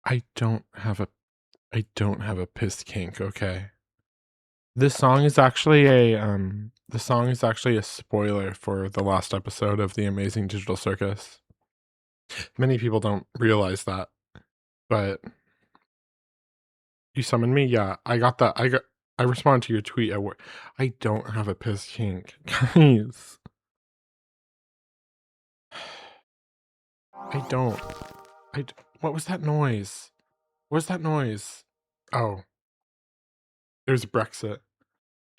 I don't have a I don't have a piss kink, okay? This song is actually the song is actually a spoiler for the last episode of The Amazing Digital Circus. Many people don't realize that, but you summoned me? Yeah, I got that. I responded to your tweet at work. I don't have a piss kink. Guys, I don't. What was that noise? What was that noise? Oh, there's Brexit.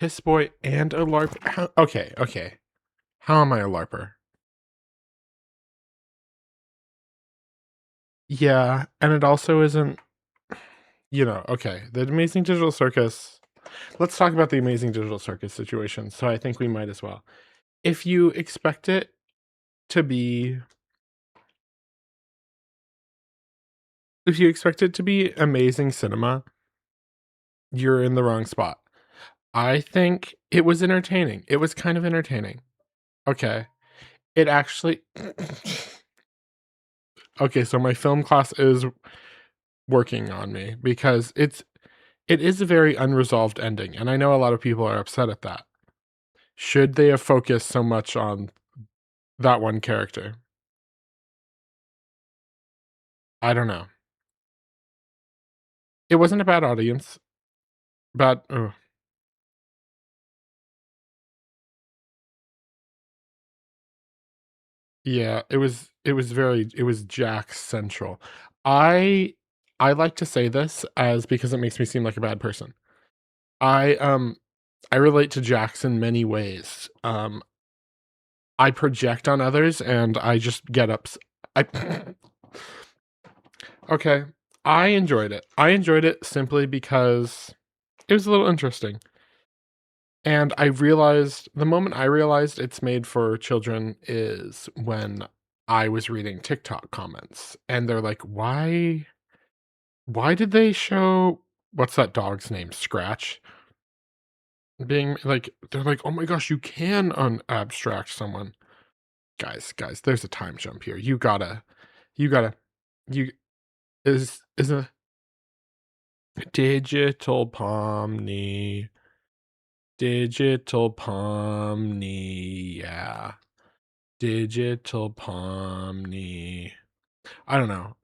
Piss boy and a LARP. Okay, okay. How am I a LARPer? Yeah, and it also isn't, okay. The Amazing Digital Circus. Let's talk about the Amazing Digital Circus situation. So I think we might as well. If you expect it to be amazing cinema, you're in the wrong spot. I think it was entertaining. It was kind of entertaining. Okay. It actually Okay, so my film class is working on me because it is a very unresolved ending, and I know a lot of people are upset at that. Should they have focused so much on that one character? I don't know. It wasn't a bad audience, but yeah, it was Jack central. I I like to say this as because it makes me seem like a bad person. I, um, I relate to Jax in many ways. I project on others and I just get I Okay, I enjoyed it. I enjoyed it simply because it was a little interesting. And the moment I realized it's made for children is when I was reading TikTok comments, and they're like, "Why did they show" what's that dog's name? Scratch? Being like they're like, "Oh my gosh, you can unabstract someone." Guys, there's a time jump here. You gotta you is a digital pomni, digital pomni, yeah. Digital Pomni. I don't know.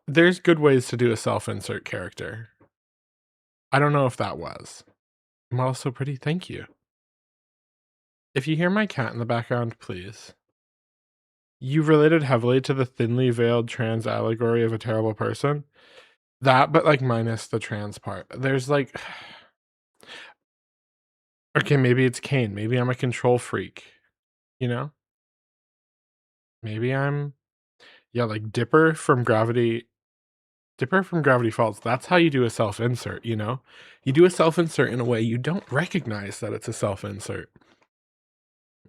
There's good ways to do a self-insert character. I don't know if that was. Model's so pretty, thank you. If you hear my cat in the background, please. You related heavily to the thinly veiled trans allegory of a terrible person. That, but like minus the trans part. There's like, okay, maybe it's Kane. Maybe I'm a control freak. You know? Maybe I'm, yeah, like Dipper from Gravity Falls, that's how you do a self-insert, you know? You do a self-insert in a way you don't recognize that it's a self-insert.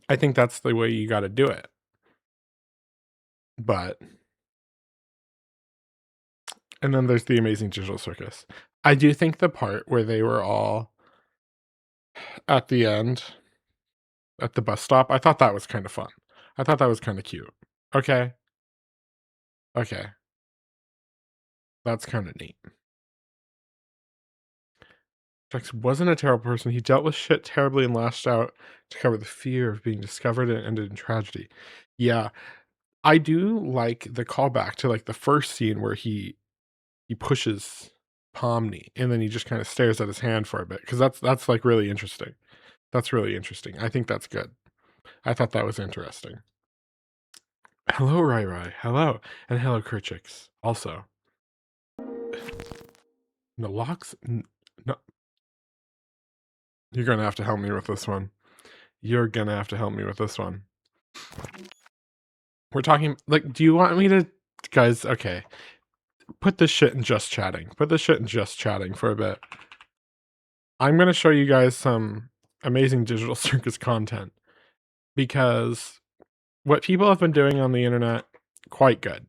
I think that's the way you gotta do it. But and then there's The Amazing Digital Circus. I do think the part where they were all at the end, at the bus stop, I thought that was kinda fun. I thought that was kinda cute. Okay, okay, that's kinda neat. Jax wasn't a terrible person, he dealt with shit terribly and lashed out to cover the fear of being discovered and ended in tragedy. Yeah, I do like the callback to, like, the first scene where he pushes Pomni, and then he just kinda stares at his hand for a bit, because that's, like, really interesting. That's really interesting. I think that's good. I thought that was interesting. Hello, Rai Rai. Hello, and hello, Kerchix, also. Nalox n no you're gonna have to help me with this one. You're gonna have to help me with this one. We're talking like, do you want me to guys, okay. Put this shit in just chatting. Put this shit in just chatting for a bit. I'm gonna show you guys some amazing digital circus content because what people have been doing on the internet, quite good.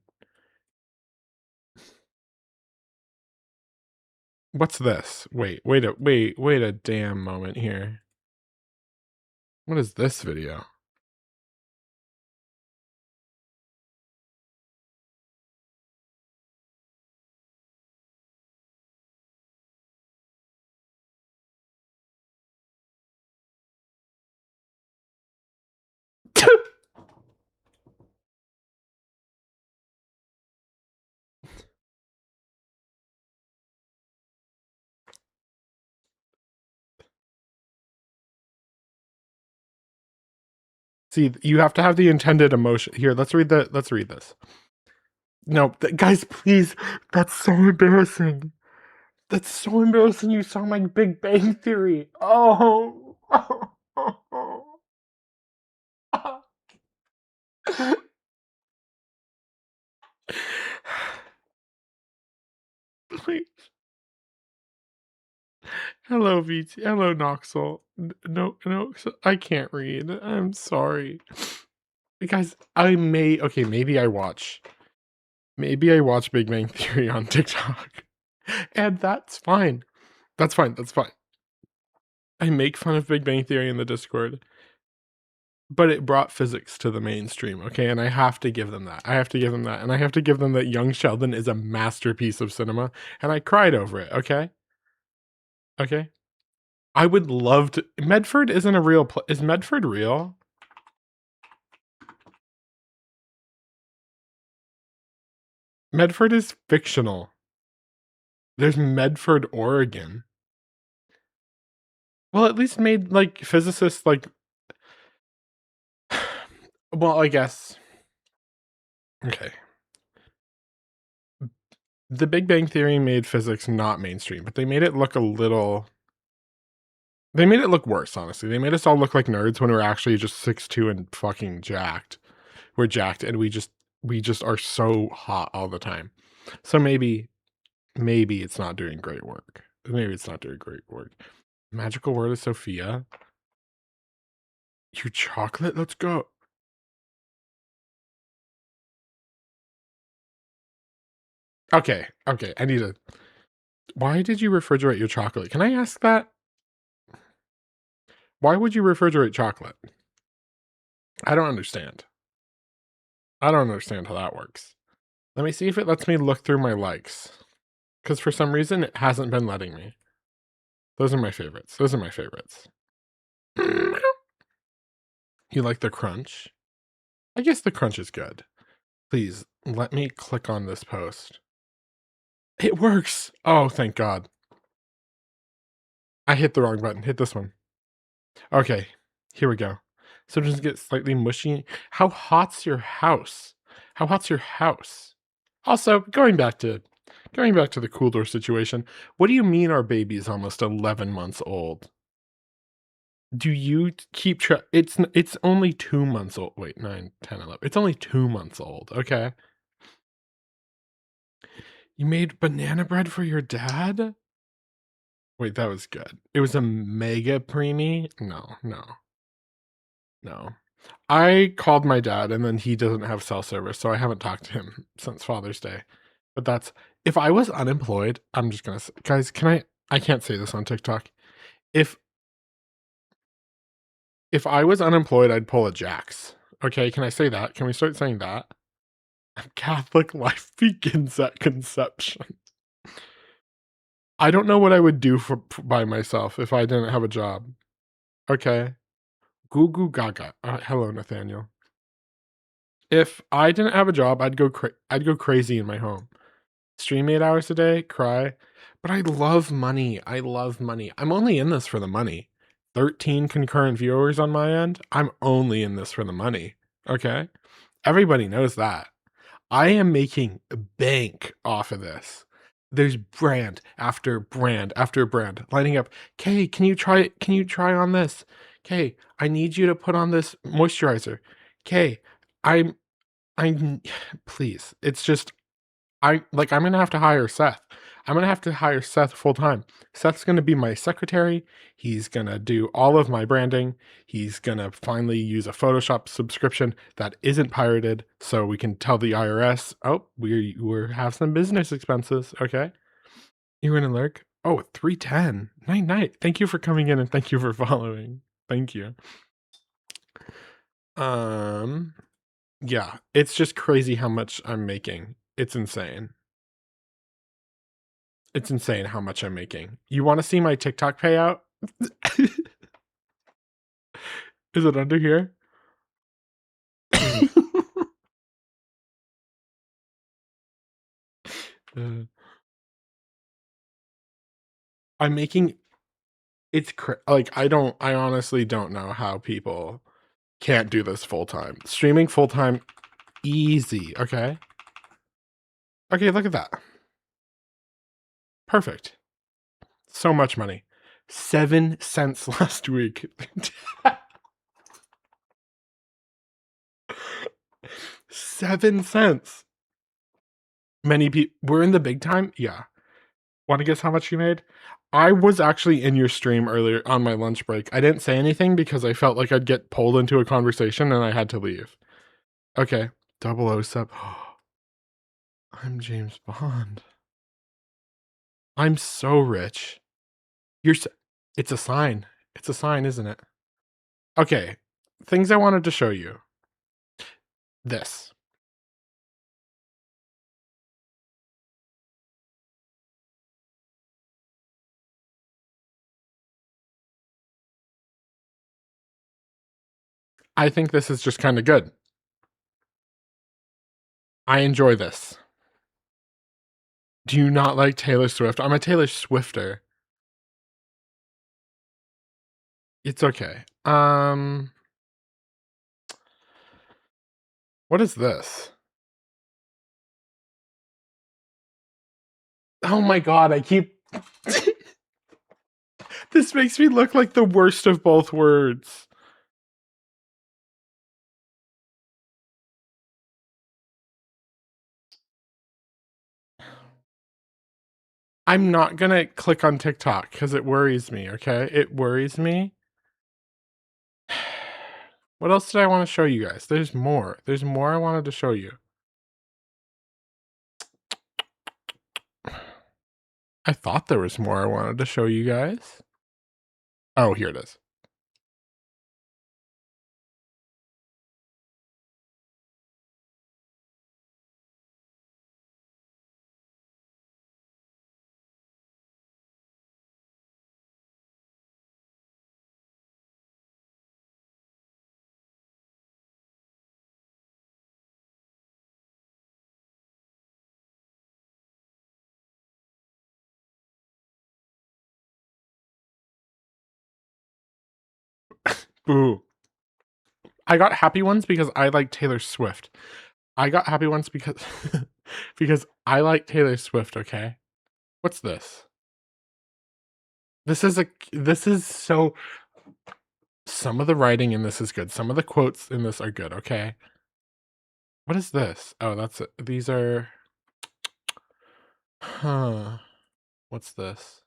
What's this? Wait a damn moment here. What is this video? See, you have to have the intended emotion. Here, let's read this. No, guys, please. That's so embarrassing. That's so embarrassing. You sound like Big Bang Theory. Oh. Please. Hello, VT. Hello, Noxel. No, I can't read. I'm sorry. Guys, okay, maybe I watch Big Bang Theory on TikTok. And that's fine. That's fine. I make fun of Big Bang Theory in the Discord, but it brought physics to the mainstream, okay? And I have to give them that. And I have to give them that Young Sheldon is a masterpiece of cinema, and I cried over it, okay? Okay? I would love to. Medford isn't a real is Medford real? Medford is fictional. There's Medford, Oregon. Well, at least made, like, physicists, like well, I guess. Okay. The Big Bang Theory made physics not mainstream, but they made it look worse, honestly. They made us all look like nerds when we're actually just 6'2" and fucking jacked. We're jacked, and we just are so hot all the time. So maybe it's not doing great work. Maybe it's not doing great work. Magical word is Sophia. Your chocolate? Let's go. Okay, I need to. Why did you refrigerate your chocolate? Can I ask that? Why would you refrigerate chocolate? I don't understand. I don't understand how that works. Let me see if it lets me look through my likes. Because for some reason, it hasn't been letting me. Those are my favorites. You like the crunch? I guess the crunch is good. Please, let me click on this post. It works! Oh, thank God. I hit the wrong button. Hit this one. Okay, here we go. So does it get slightly mushy? How hot's your house? Also, going back to the cool door situation, what do you mean our baby is almost 11 months old? Do you keep track? It's only 2 months old. Wait, 9, 10, 11. It's only 2 months old, okay? You made banana bread for your dad? Wait, that was good. It was a mega preemie? No. I called my dad, and then he doesn't have cell service, so I haven't talked to him since Father's Day. But that's if I was unemployed, I'm just gonna guys, I can't say this on TikTok. If I was unemployed, I'd pull a Jax. Okay, can I say that? Can we start saying that? Catholic life begins at conception. I don't know what I would do by myself if I didn't have a job. Okay. Goo goo gaga. Hello, Nathaniel. If I didn't have a job, I'd go crazy in my home. Stream 8 hours a day, cry. But I love money. I'm only in this for the money. 13 concurrent viewers on my end. I'm only in this for the money. Okay? Everybody knows that. I am making bank off of this. There's brand after brand after brand lining up. Kay, can you try on this? Kay, I need you to put on this moisturizer. Kay, I'm please. It's just I'm gonna have to hire Seth. I'm gonna have to hire Seth full time. Seth's gonna be my secretary. He's gonna do all of my branding. He's gonna finally use a Photoshop subscription that isn't pirated, so we can tell the IRS, oh, we have some business expenses. Okay, you in a lurk? Oh, 310. Night. Thank you for coming in and thank you for following. Thank you. Yeah, it's just crazy how much I'm making. It's insane. It's insane how much I'm making. You wanna see my TikTok payout? Is it under here? I'm making it's like, I honestly don't know how people can't do this full time. Streaming full time, easy, okay? Okay, look at that. Perfect. So much money. 7 cents last week. 7 cents. Many people we're in the big time? Yeah. Wanna guess how much you made? I was actually in your stream earlier on my lunch break. I didn't say anything because I felt like I'd get pulled into a conversation and I had to leave. Okay. 007. I'm James Bond. I'm so rich. You're s It's a sign. It's a sign, isn't it? Okay. Things I wanted to show you. This. I think this is just kinda good. I enjoy this. Do you not like Taylor Swift? I'm a Taylor Swifter. It's okay. What is this? Oh my god, I keep This makes me look like the worst of both worlds. I'm not gonna click on TikTok because it worries me, okay? It worries me. What else did I wanna show you guys? There's more. There's more I wanted to show you. I thought there was more I wanted to show you guys. Oh, here it is. Boo. I got happy ones because I like Taylor Swift. I got happy ones because because I like Taylor Swift, okay? What's this? This is so some of the writing in this is good. Some of the quotes in this are good, okay? What is this? Oh, that's it. These are huh. What's this?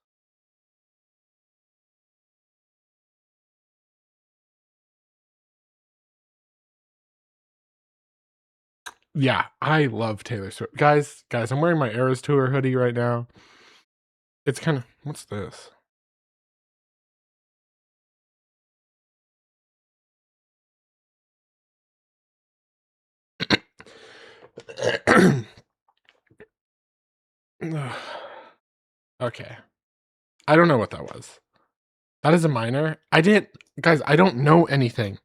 Yeah, I love Taylor Swift. Guys, I'm wearing my Eras Tour hoodie right now. It's kinda what's this? Okay. I don't know what that was. That is a minor? I didn't guys, I don't know anything.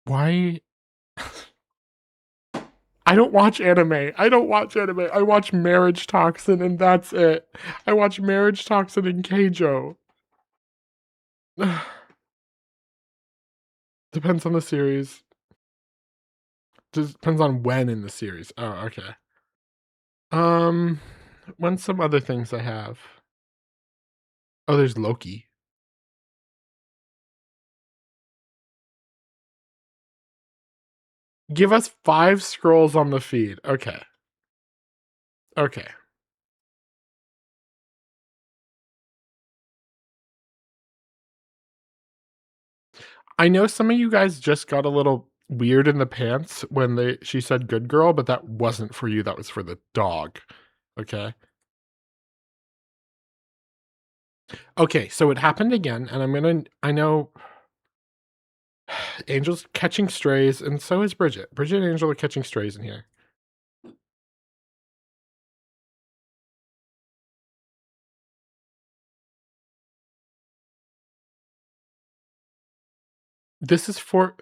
Why I don't watch anime. I don't watch anime. I watch Marriage Toxin and that's it. I watch Marriage Toxin and Keijo. Depends on the series. Just depends on when in the series. Oh, okay. Um, when's some other things I have? Oh, there's Loki. Give us 5 scrolls on the feed. Okay. Okay. I know some of you guys just got a little weird in the pants when she said good girl, but that wasn't for you. That was for the dog. Okay. Okay, so it happened again, and I know Angel's catching strays, and so is Bridget. Bridget and Angel are catching strays in here. This is for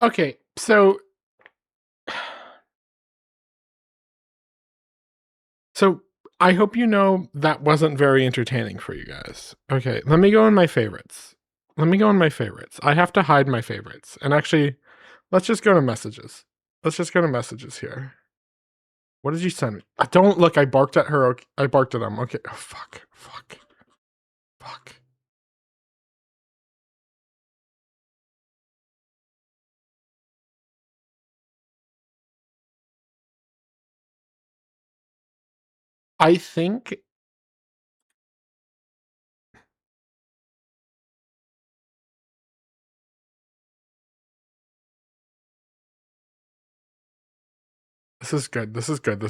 Okay, so I hope you know that wasn't very entertaining for you guys. Okay, let me go in my favorites. I have to hide my favorites. And actually, let's just go to messages. Let's just go to messages here. What did you send me? Don't look, I barked at her. Okay, I barked at him. Okay. Oh, fuck. I think this is good. This is good.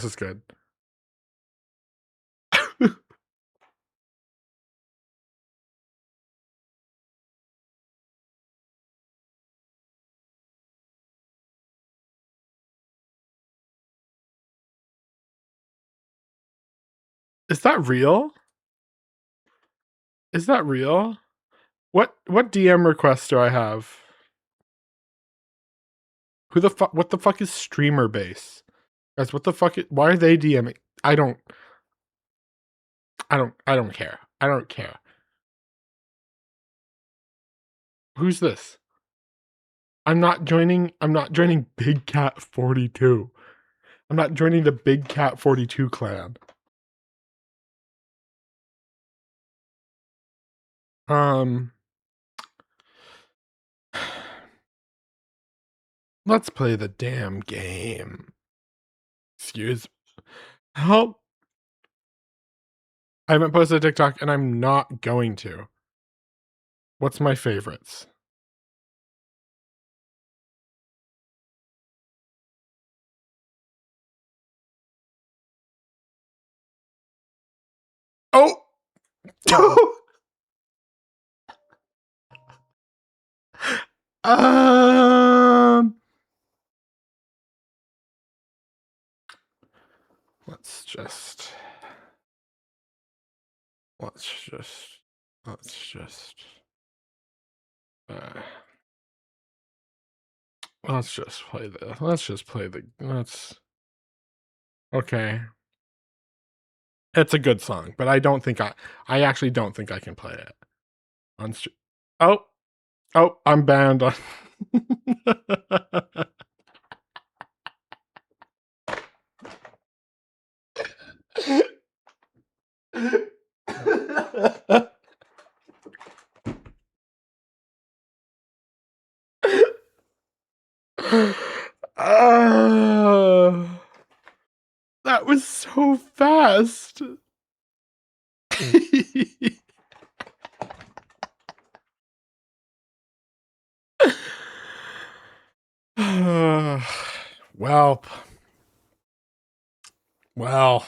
Is that real? Is that real? What DM requests do I have? Who the fuck? What the fuck is streamer base? Guys, what the fuck? Why are they DMing? I don't care. I don't care. Who's this? I'm not joining Big Cat 42. I'm not joining the Big Cat 42 clan. Let's play the damn game. Excuse. Help. I haven't posted a TikTok and I'm not going to. What's my favorites? Oh! um let's just play the okay. It's a good song, but I actually don't think I can play it. Oh, I'm banned on that was so fast. Well,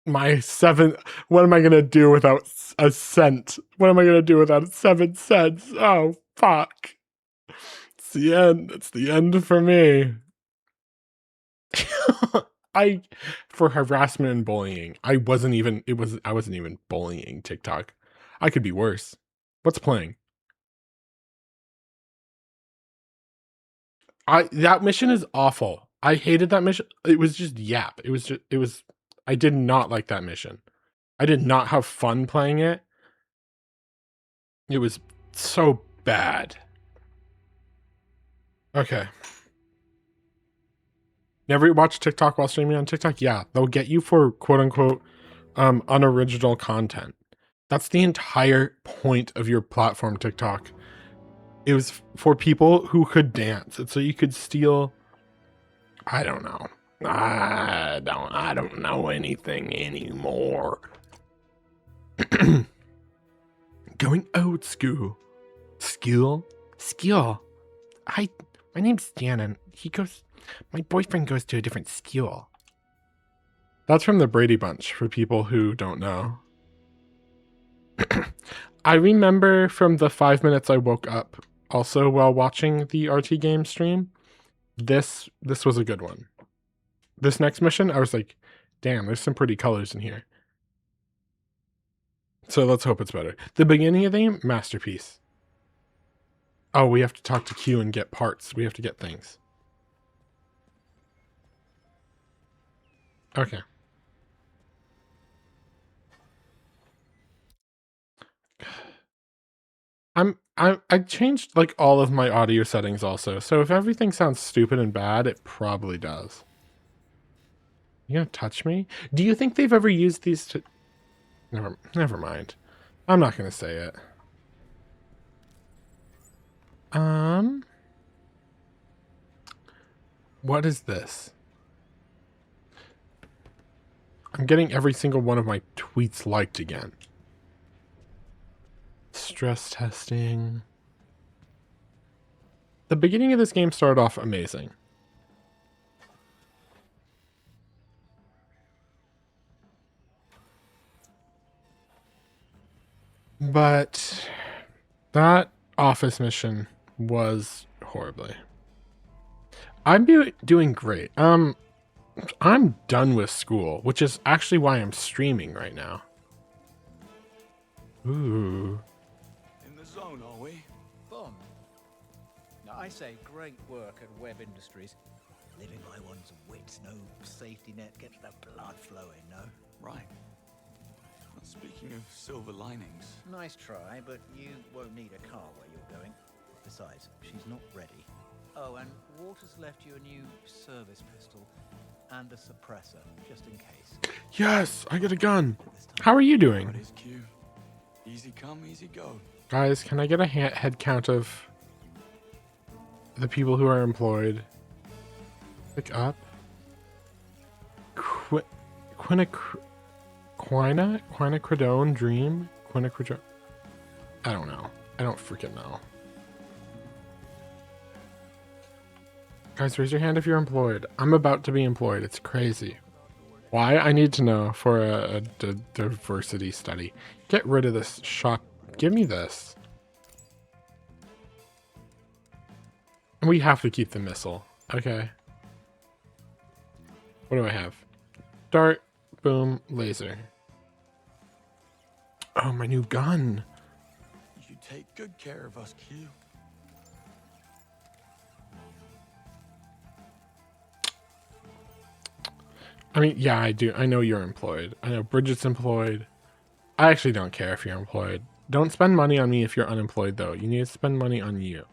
my 7. What am I gonna do without a cent? What am I gonna do without 7 cents? Oh, fuck. It's the end. It's the end for me. For harassment and bullying. I wasn't even bullying TikTok. I could be worse. What's playing? That mission is awful. I hated that mission. It was just yap. I did not like that mission. I did not have fun playing it. It was so bad. Okay. Never watch TikTok while streaming on TikTok? Yeah, they'll get you for quote unquote unoriginal content. That's the entire point of your platform, TikTok. It was for people who could dance. And so you could steal. I don't know. I don't know anything anymore. Going old school. Skill. Hi, my name's Shannon. My boyfriend goes to a different school. That's from the Brady Bunch, for people who don't know. I remember from the 5 minutes I woke up, also while watching the RT game stream, this was a good one. This next mission, I was like, damn, there's some pretty colors in here. So let's hope it's better. The beginning of the game, masterpiece. Oh, we have to talk to Q and get parts. We have to get things. Okay. I changed like all of my audio settings also, so if everything sounds stupid and bad, it probably does. You gonna touch me? Do you think they've ever used these to... Never mind. I'm not gonna say it. What is this? I'm getting every single one of my tweets liked again. Stress testing. The beginning of this game started off amazing. But that office mission was horribly. I'm doing great. I'm done with school, which is actually why I'm streaming right now. Ooh. In the zone, are we? Bond. Now, I say great work at Web Industries. Living by one's wits, no safety net, gets the blood flowing, no? Right. Well, speaking of silver linings... Nice try, but you won't need a car where you're going. Besides, she's not ready. Oh, and Walter's left you a new service pistol and a suppressor, just in case. Yes, I get a gun. How are you doing? What is Q? Easy come, easy go. Guys, can I get a head count of the people who are employed? Pick up. Quinacridone Dream? Quinacridone? I don't know. I don't freaking know. Guys, raise your hand if you're employed. I'm about to be employed. It's crazy. Why? I need to know for a diversity study. Get rid of this shock. Give me this. We have to keep the missile. Okay. What do I have? Dart, boom, laser. Oh, my new gun. You take good care of us, Q. I mean, yeah, I do. I know you're employed. I know Bridget's employed. I actually don't care if you're employed. Don't spend money on me if you're unemployed, though. You need to spend money on you.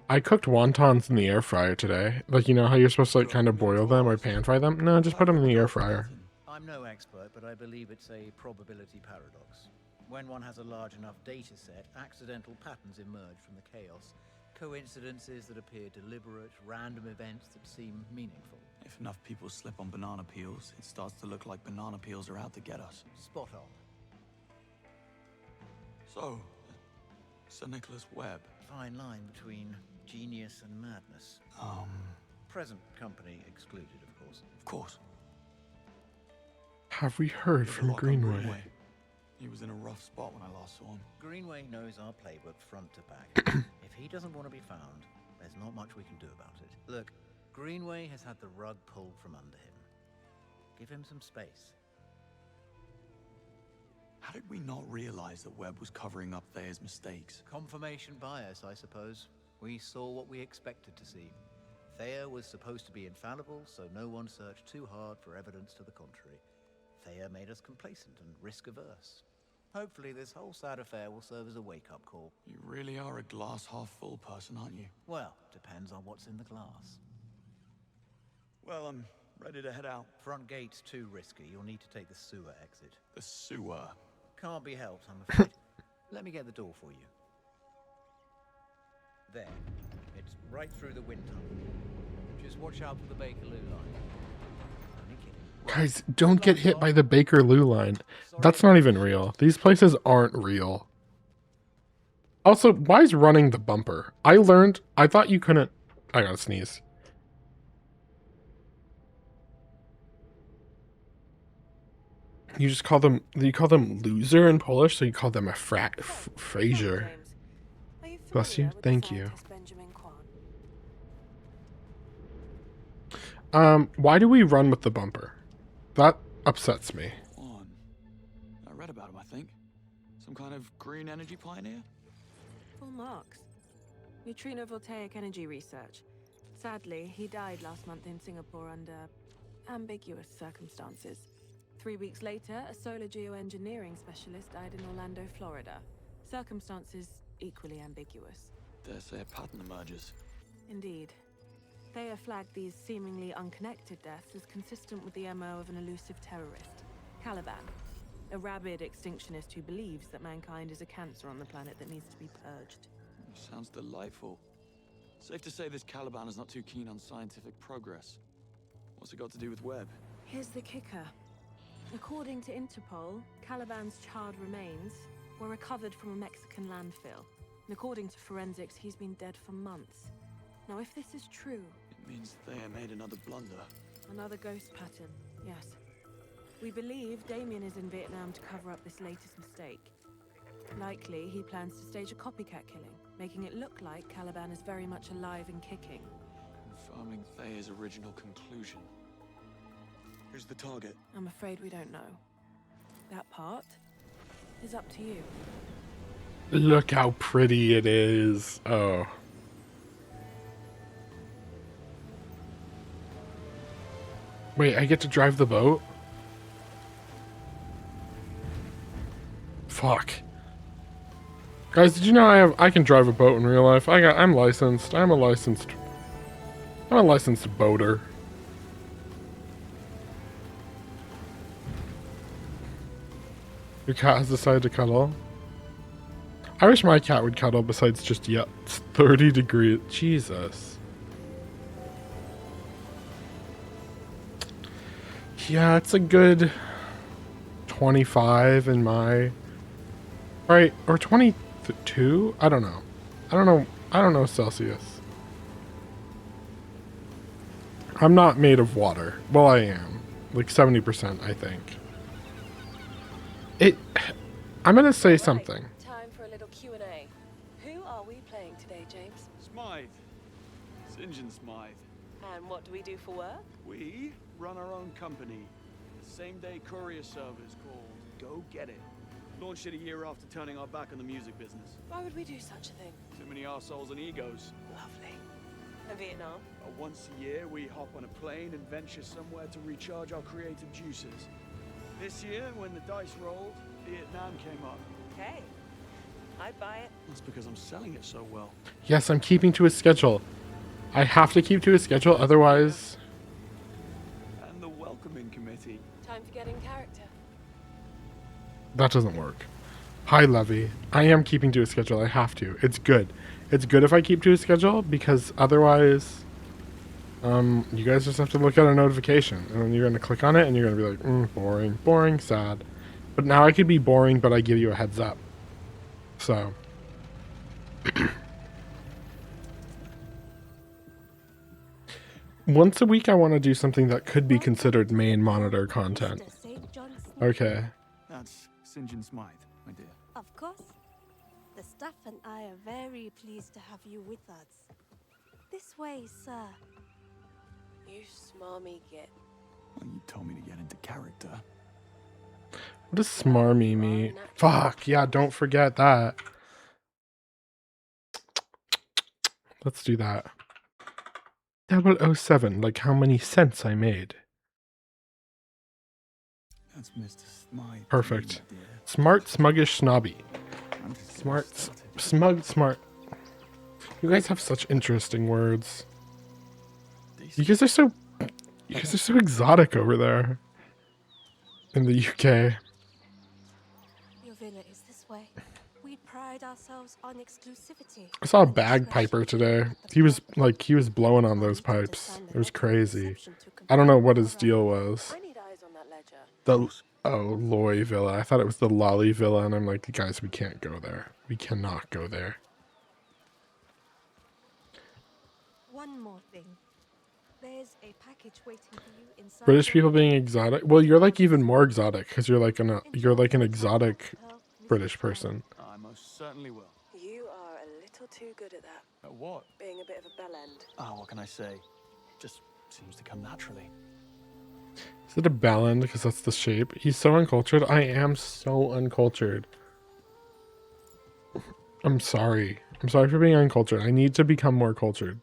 I cooked wontons in the air fryer today. Like, you know how you're supposed to, like, kind of boil them or pan fry them? No, just put them in the air fryer. I'm no expert, but I believe it's a probability paradox. When one has a large enough data set, accidental patterns emerge from the chaos. Coincidences that appear deliberate, random events that seem meaningful. If enough people slip on banana peels, it starts to look like banana peels are out to get us. Spot on. So, Sir Nicholas Webb. Fine line between genius and madness. Present company excluded, of course. Of course. Have we heard from Greenway? He was in a rough spot when I last saw him. Greenway knows our playbook front to back. If he doesn't want to be found, there's not much we can do about it. Look, Greenway has had the rug pulled from under him. Give him some space. How did we not realize that Webb was covering up Thea's mistakes? Confirmation bias, I suppose. We saw what we expected to see. Thea was supposed to be infallible, so no one searched too hard for evidence to the contrary. Thea made us complacent and risk-averse. Hopefully this whole sad affair will serve as a wake-up call. You really are a glass-half-full person, aren't you? Well, depends on what's in the glass. Well, I'm ready to head out. Front gate's too risky. You'll need to take the sewer exit. The sewer? Can't be helped, I'm afraid. Let me get the door for you. There. It's right through the wind tunnel. Just watch out for the Bakerloo line. Only kidding. Guys, don't get hit by the Bakerloo line. That's not even real. These places aren't real. Also, why is running the bumper? I thought you couldn't. I gotta sneeze. You call them loser in Polish, so you call them a Fraser. Bless you. Thank you. Why do we run with the bumper? That upsets me. On. I read about him, I think. Some kind of green energy pioneer? Full marks. Neutrino-voltaic energy research. Sadly, he died last month in Singapore under ambiguous circumstances. 3 weeks later, a solar geoengineering specialist died in Orlando, Florida. Circumstances equally ambiguous. Dare say a pattern emerges. Indeed. Thea flagged these seemingly unconnected deaths as consistent with the MO of an elusive terrorist, Caliban, a rabid extinctionist who believes that mankind is a cancer on the planet that needs to be purged. Sounds delightful. Safe to say this Caliban is not too keen on scientific progress. What's it got to do with Webb? Here's the kicker. According to Interpol, Caliban's charred remains were recovered from a Mexican landfill. And according to forensics, he's been dead for months. Now, if this is true... It means Thea made another blunder. Another ghost pattern, yes. We believe Damien is in Vietnam to cover up this latest mistake. Likely, he plans to stage a copycat killing, making it look like Caliban is very much alive and kicking. Confirming Thea's original conclusion. Who's the target? I'm afraid we don't know. That part is up to you. Look how pretty it is. Oh. Wait, I get to drive the boat? Fuck. Guys, did you know I can drive a boat in real life? I'm licensed. I'm a licensed boater. Your cat has decided to cuddle. I wish my cat would cuddle besides just, yeah, it's 30 degrees. Jesus. Yeah, it's a good 25 in my... Right, or 22? I don't know. I don't know Celsius. I'm not made of water. Well, I am. Like 70%, I think. I'm gonna say something. Time for a little Q&A. Who are we playing today, James? Smythe. St. John Smythe. And what do we do for work? We run our own company. The same-day courier service called Go Get It. Launched it a year after turning our back on the music business. Why would we do such a thing? Too many arseholes and egos. Lovely. And Vietnam? Once a year, we hop on a plane and venture somewhere to recharge our creative juices. This year, when the dice rolled, Vietnam came up. Okay. I'd buy it. That's because I'm selling it so well. Yes, I'm keeping to a schedule. I have to keep to a schedule, otherwise... And the welcoming committee. Time to get in character. That doesn't work. Hi, Levy. I am keeping to a schedule. I have to. It's good. It's good if I keep to a schedule, because otherwise... you guys just have to look at a notification, and then you're going to click on it, and you're going to be like, boring, boring, sad. But now I could be boring, but I give you a heads up. So. Once a week, I want to do something that could be considered main monitor content. Okay. That's St. John Smythe, my dear. Of course. The staff and I are very pleased to have you with us. This way, sir. You smarmy git. Well, you told me to get into character. What does smarmy mean? Fuck, yeah, don't forget that. Let's do that. 007, like how many cents I made. That's Mr. Smythe. Perfect. Smart, smuggish, snobby. Smart, smug, smart. You guys have such interesting words. You guys are so exotic over there. In the UK. Your villa is this way. We pride ourselves on exclusivity. I saw a bagpiper today. He was blowing on those pipes. It was crazy. I don't know what his deal was. I need eyes on that ledger. Oh, Loy Villa. I thought it was the Lolly Villa, and I'm like, guys, we can't go there. We cannot go there. One more thing. There's a package waiting for you inside. British people being exotic. Well, you're like even more exotic because you're like an exotic British person. I most certainly will. You are a little too good at that. At what? Being a bit of a bellend. Oh, what can I say? Just seems to come naturally. Is it a bellend? Because that's the shape. He's so uncultured. I am so uncultured. I'm sorry. I'm sorry for being uncultured. I need to become more cultured.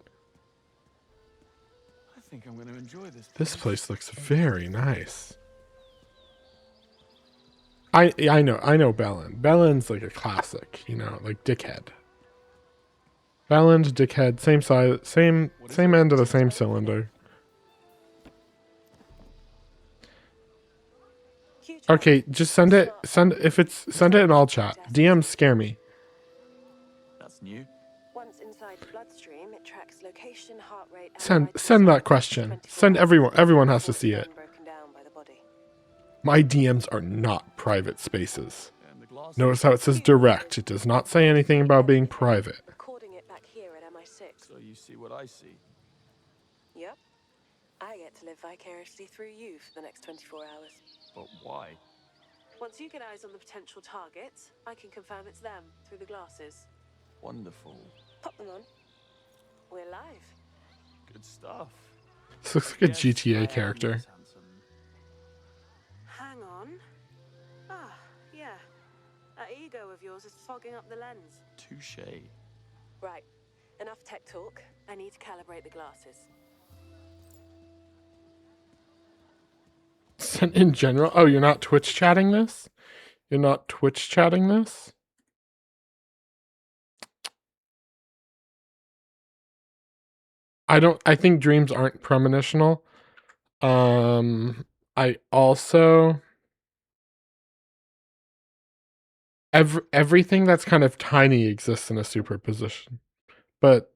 I think I'm going to enjoy this. This place looks very nice. I know Bellend. Bellend's like a classic, you know, like Dickhead. Bellend, Dickhead, same size, same end of the same cylinder. Okay, just send it in all chat. DMs scare me. That's new. Once inside the bloodstream, it tracks location, heart rate, and Send that question. Send everyone has to see it. broken down by the body. My DMs are not private spaces. And the glass. Notice how it says direct. It does not say anything about being private. Recording it back here at MI6. So you see what I see. Yep. I get to live vicariously through you for the next 24 hours. But why? Once you get eyes on the potential targets, I can confirm it's them through the glasses. Wonderful. Pop them on. We're live. Good stuff. This looks like a Yes, GTA I am character. Miss Handsome. Hang on. Ah, yeah. That ego of yours is fogging up the lens. Touche. Right. Enough tech talk. I need to calibrate the glasses. In general, oh, you're not Twitch chatting this? You're not Twitch chatting this? I think dreams aren't premonitional. I also everything that's kind of tiny exists in a superposition. But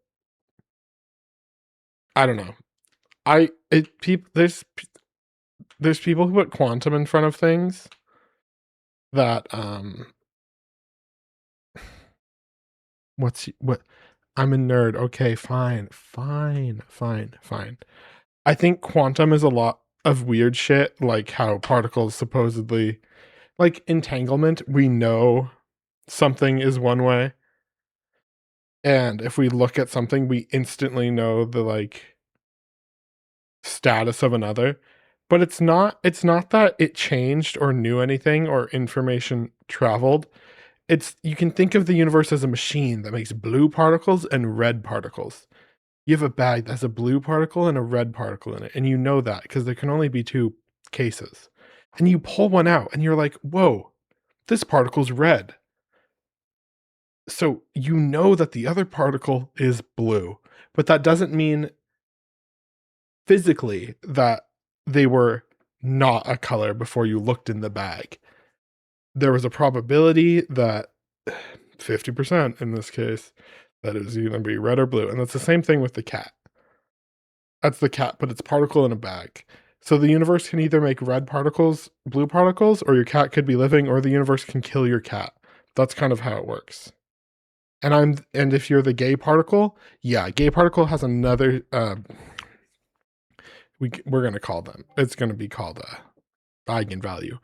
I don't know. There's people who put quantum in front of things that what I'm a nerd. Okay, fine. I think quantum is a lot of weird shit, like how particles supposedly, like entanglement, we know something is one way. And if we look at something, we instantly know the like status of another. But it's not that it changed or knew anything or information traveled. You can think of the universe as a machine that makes blue particles and red particles. You have a bag that has a blue particle and a red particle in it, and you know that because there can only be two cases. And you pull one out and you're like, whoa, this particle's red. So you know that the other particle is blue, but that doesn't mean physically that they were not a color before you looked in the bag. There was a probability that 50% in this case that it was either going to be red or blue. And that's the same thing with the cat. That's the cat, but it's particle in a bag. So the universe can either make red particles, blue particles, or your cat could be living, or the universe can kill your cat. That's kind of how it works. And if you're the gay particle, yeah, gay particle has another we're going to call them. It's going to be called a eigenvalue.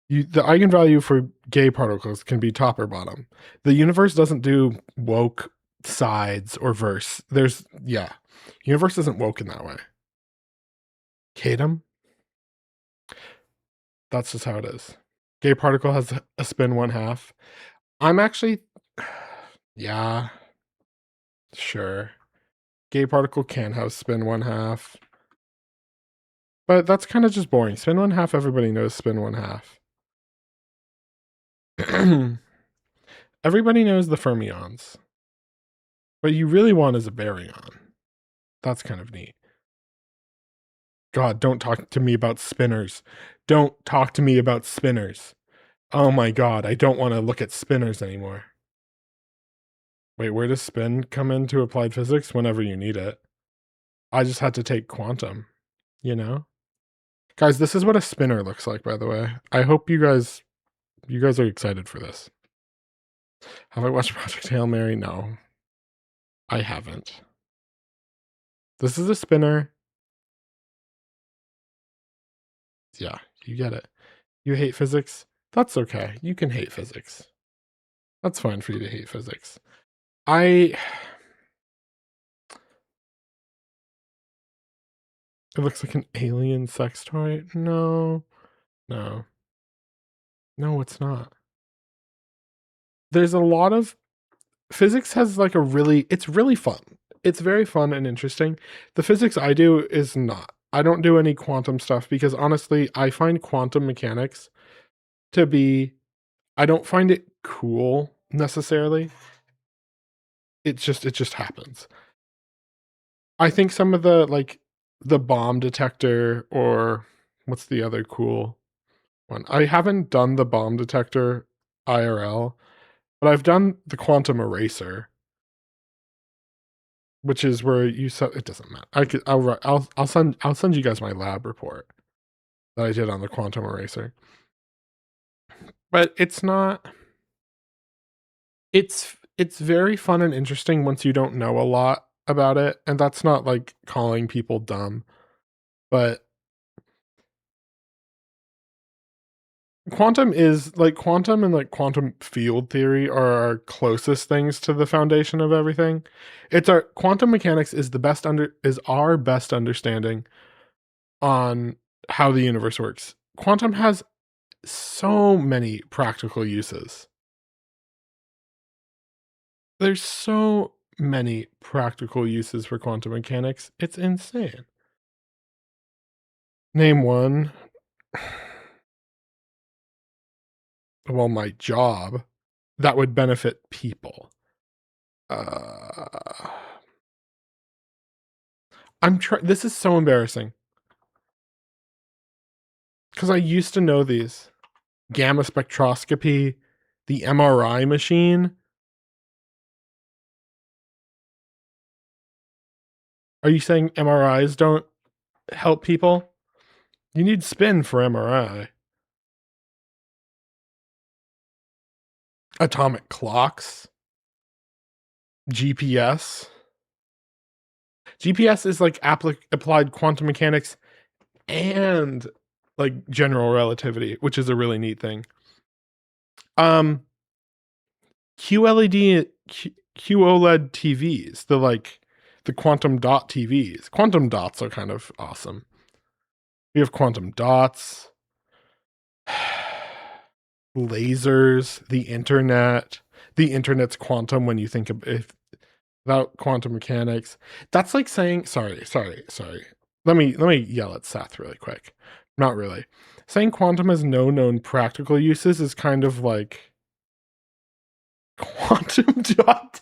The eigenvalue for gay particles can be top or bottom. The universe doesn't do woke sides or verse. Universe isn't woke in that way. Kadam? That's just how it is. Gay particle has a spin 1/2. I'm actually, yeah, sure. Gay particle can have spin 1/2. But that's kind of just boring. Spin 1/2, everybody knows spin 1/2. Everybody knows the fermions. What you really want is a baryon. That's kind of neat. God, don't talk to me about spinners. Don't talk to me about spinners. Oh my God, I don't want to look at spinners anymore. Wait, where does spin come into applied physics? Whenever you need it. I just had to take quantum, you know? Guys, this is what a spinner looks like, by the way. I hope you guys are excited for this. Have I watched Project Hail Mary? No. I haven't. This is a spinner. Yeah, you get it. You hate physics? That's okay. You can hate physics. That's fine for you to hate physics. It looks like an alien sex toy. No. No. No, it's not. There's a lot of physics has like it's really fun. It's very fun and interesting. The physics I do is not. I don't do any quantum stuff because honestly, I find quantum mechanics to be I don't find it cool necessarily. It just happens. I think some of the bomb detector or what's the other cool one? I haven't done the bomb detector IRL, but I've done the quantum eraser, which is where you set. It doesn't matter. I'll send you guys my lab report that I did on the quantum eraser. But it's not. It's very fun and interesting once you don't know a lot about it, and that's not like calling people dumb, but quantum and like quantum field theory are our closest things to the foundation of everything. It's our quantum mechanics is our best understanding on how the universe works. Quantum has so many practical uses. There's so many practical uses for quantum mechanics. It's insane. Name one. Well, my job that would benefit people. This is so embarrassing. Because I used to know these. Gamma spectroscopy, the MRI machine. Are you saying MRIs don't help people? You need spin for MRI. Atomic clocks. GPS. GPS is like applied quantum mechanics and like general relativity, which is a really neat thing. QLED, QOLED TVs, the quantum dot TVs. Quantum dots are kind of awesome. We have quantum dots, lasers, the internet. The internet's quantum when you think of without quantum mechanics. That's like saying sorry. Let me yell at Seth really quick. Not really. Saying quantum has no known practical uses is kind of like quantum dot.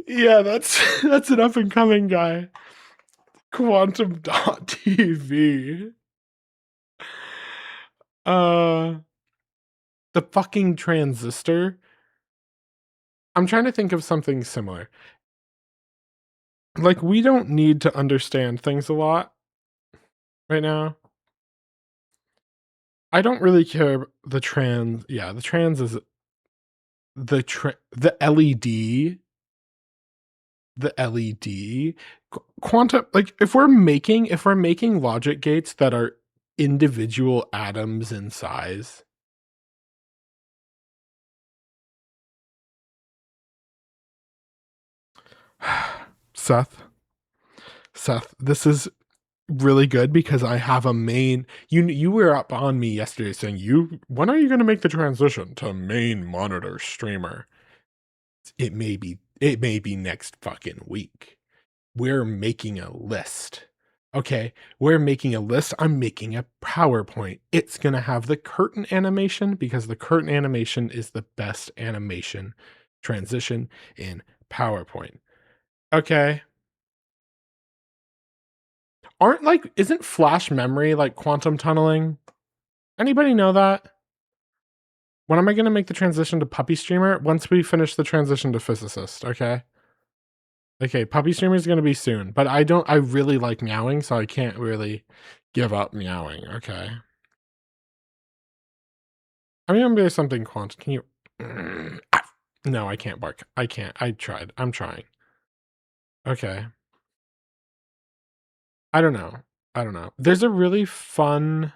Yeah, that's an up and coming guy. Quantum dot TV. The fucking transistor. I'm trying to think of something similar. Like, we don't need to understand things a lot right now. I don't really care. The trans is the LED. The LED quantum, like if we're making logic gates that are individual atoms in size. Seth, this is really good because I have a main. You were up on me yesterday saying when are you going to make the transition to main monitor streamer? It may be next fucking week. We're making a list. Okay, we're making a list. I'm making a PowerPoint. It's going to have the curtain animation because the curtain animation is the best animation transition in PowerPoint. Okay. Isn't flash memory like quantum tunneling? Anybody know that? When am I gonna make the transition to puppy streamer? Once we finish the transition to physicist, okay? Okay, puppy streamer is gonna be soon, but I really like meowing, so I can't really give up meowing, okay? I remember there's something quant. Can you? No, I can't bark. I can't. I tried. I'm trying. Okay. I don't know. I don't know. There's a really fun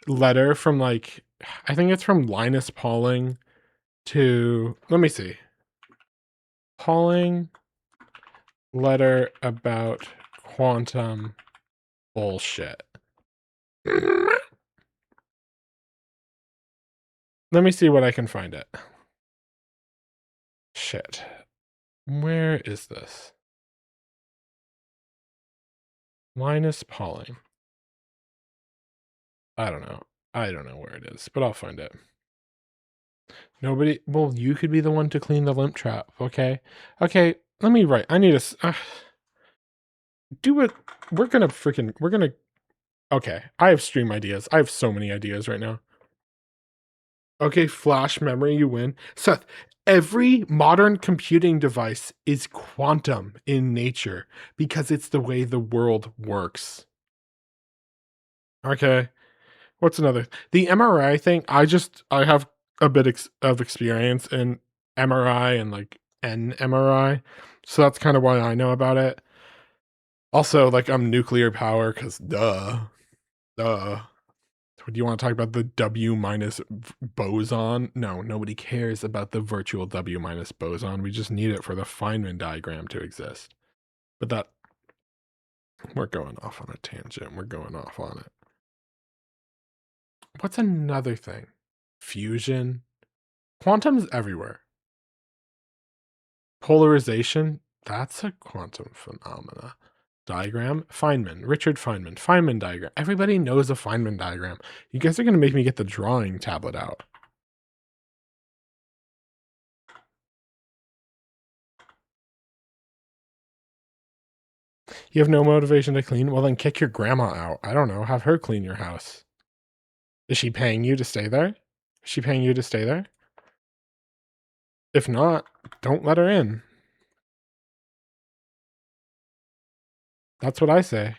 letter from like, I think it's from Linus Pauling to, let me see. Pauling letter about quantum bullshit. Let me see what I can find it. Shit. Where is this? Linus Pauling. I don't know. I don't know where it is, but I'll find it. Nobody. Well, you could be the one to clean the limp trap. Okay. Okay. Let me write. I need to do it. We're gonna. Okay. I have stream ideas. I have so many ideas right now. Okay, flash memory, you win. Seth, every modern computing device is quantum in nature because it's the way the world works. Okay. What's another? The MRI thing, I have a bit of experience in MRI and like NMRI. So that's kind of why I know about it. Also, like I'm nuclear power because duh. Duh. Do you want to talk about the W minus boson? No, nobody cares about the virtual W minus boson. We just need it for the Feynman diagram to exist. But we're going off on a tangent. We're going off on it. What's another thing? Fusion. Quantum's everywhere. Polarization. That's a quantum phenomena. Diagram. Feynman. Richard Feynman. Feynman diagram. Everybody knows a Feynman diagram. You guys are going to make me get the drawing tablet out. You have no motivation to clean? Well, then kick your grandma out. I don't know. Have her clean your house. Is she paying you to stay there? Is she paying you to stay there? If not, don't let her in. That's what I say.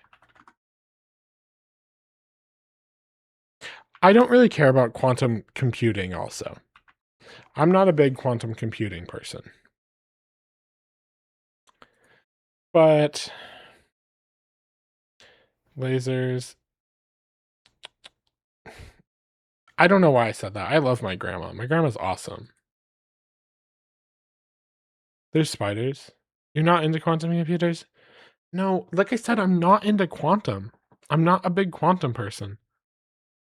I don't really care about quantum computing also. I'm not a big quantum computing person. But lasers. I don't know why I said that. I love my grandma. My grandma's awesome. There's spiders. You're not into quantum computers? No, like I said, I'm not into quantum. I'm not a big quantum person.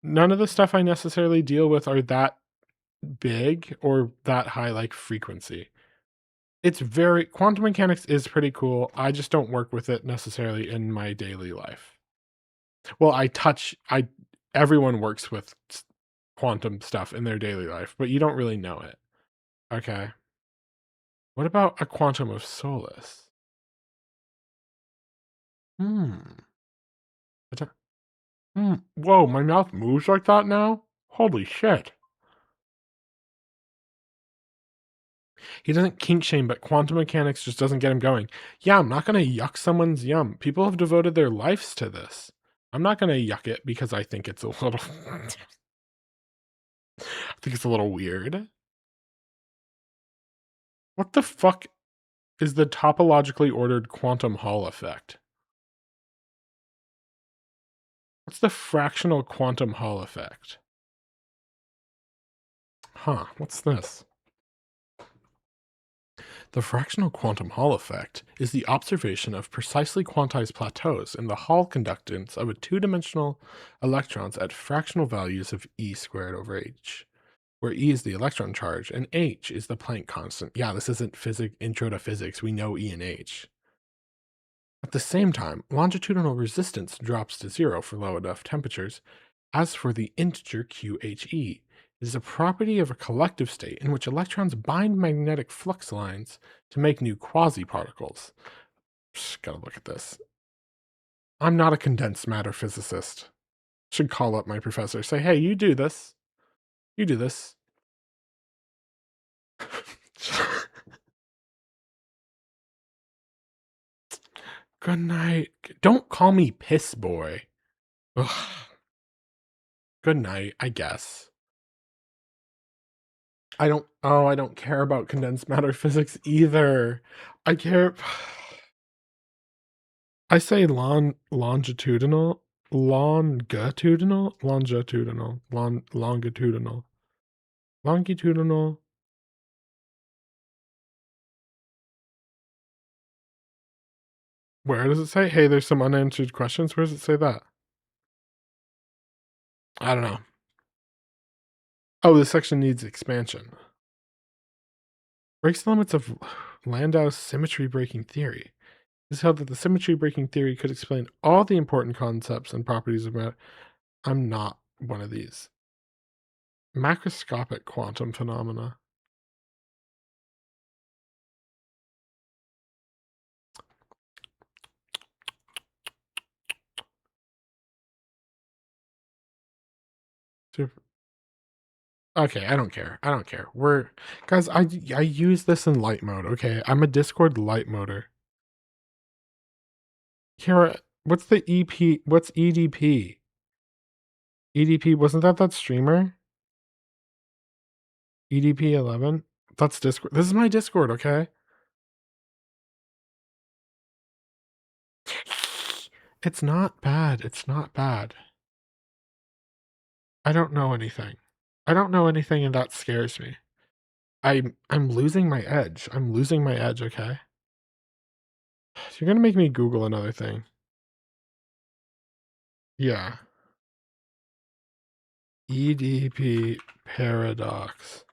None of the stuff I necessarily deal with are that big or that high like frequency. It's quantum mechanics is pretty cool. I just don't work with it necessarily in my daily life. Well, everyone works with quantum stuff in their daily life, but you don't really know it. Okay. What about a quantum of solace? Whoa, my mouth moves like that now? Holy shit. He doesn't kink shame, but quantum mechanics just doesn't get him going. Yeah, I'm not going to yuck someone's yum. People have devoted their lives to this. I'm not going to yuck it because I think it's a little... I think it's a little weird. What the fuck is the topologically ordered quantum Hall effect? What's the fractional quantum Hall effect? Huh, what's this? The fractional quantum Hall effect is the observation of precisely quantized plateaus in the Hall conductance of a two-dimensional electrons at fractional values of e squared over h, where e is the electron charge and h is the Planck constant. Yeah, this isn't intro to physics. We know e and h. At the same time, longitudinal resistance drops to zero for low enough temperatures. As for the integer QHE, it is a property of a collective state in which electrons bind magnetic flux lines to make new quasi-particles. Just gotta look at this. I'm not a condensed matter physicist. Should call up my professor, say, hey, you do this. You do this. Good night. Don't call me piss boy. Ugh. Good night, I guess. I don't care about condensed matter physics either. I care. I say longitudinal, longitudinal, longitudinal. Where does it say? Hey, there's some unanswered questions. Where does it say that? I don't know. Oh, this section needs expansion. Breaks the limits of Landau's symmetry-breaking theory. It is held that the symmetry-breaking theory could explain all the important concepts and properties of matter. I'm not one of these. Macroscopic quantum phenomena. Okay, I don't care. I don't care. Guys, I use this in light mode, okay? I'm a Discord light moder. Here, what's the EP? What's EDP? EDP, wasn't that streamer? EDP 11? That's Discord. This is my Discord, okay? It's not bad. It's not bad. I don't know anything. I don't know anything, and that scares me. I'm losing my edge. I'm losing my edge, okay? You're gonna make me Google another thing. Yeah. EDP paradox.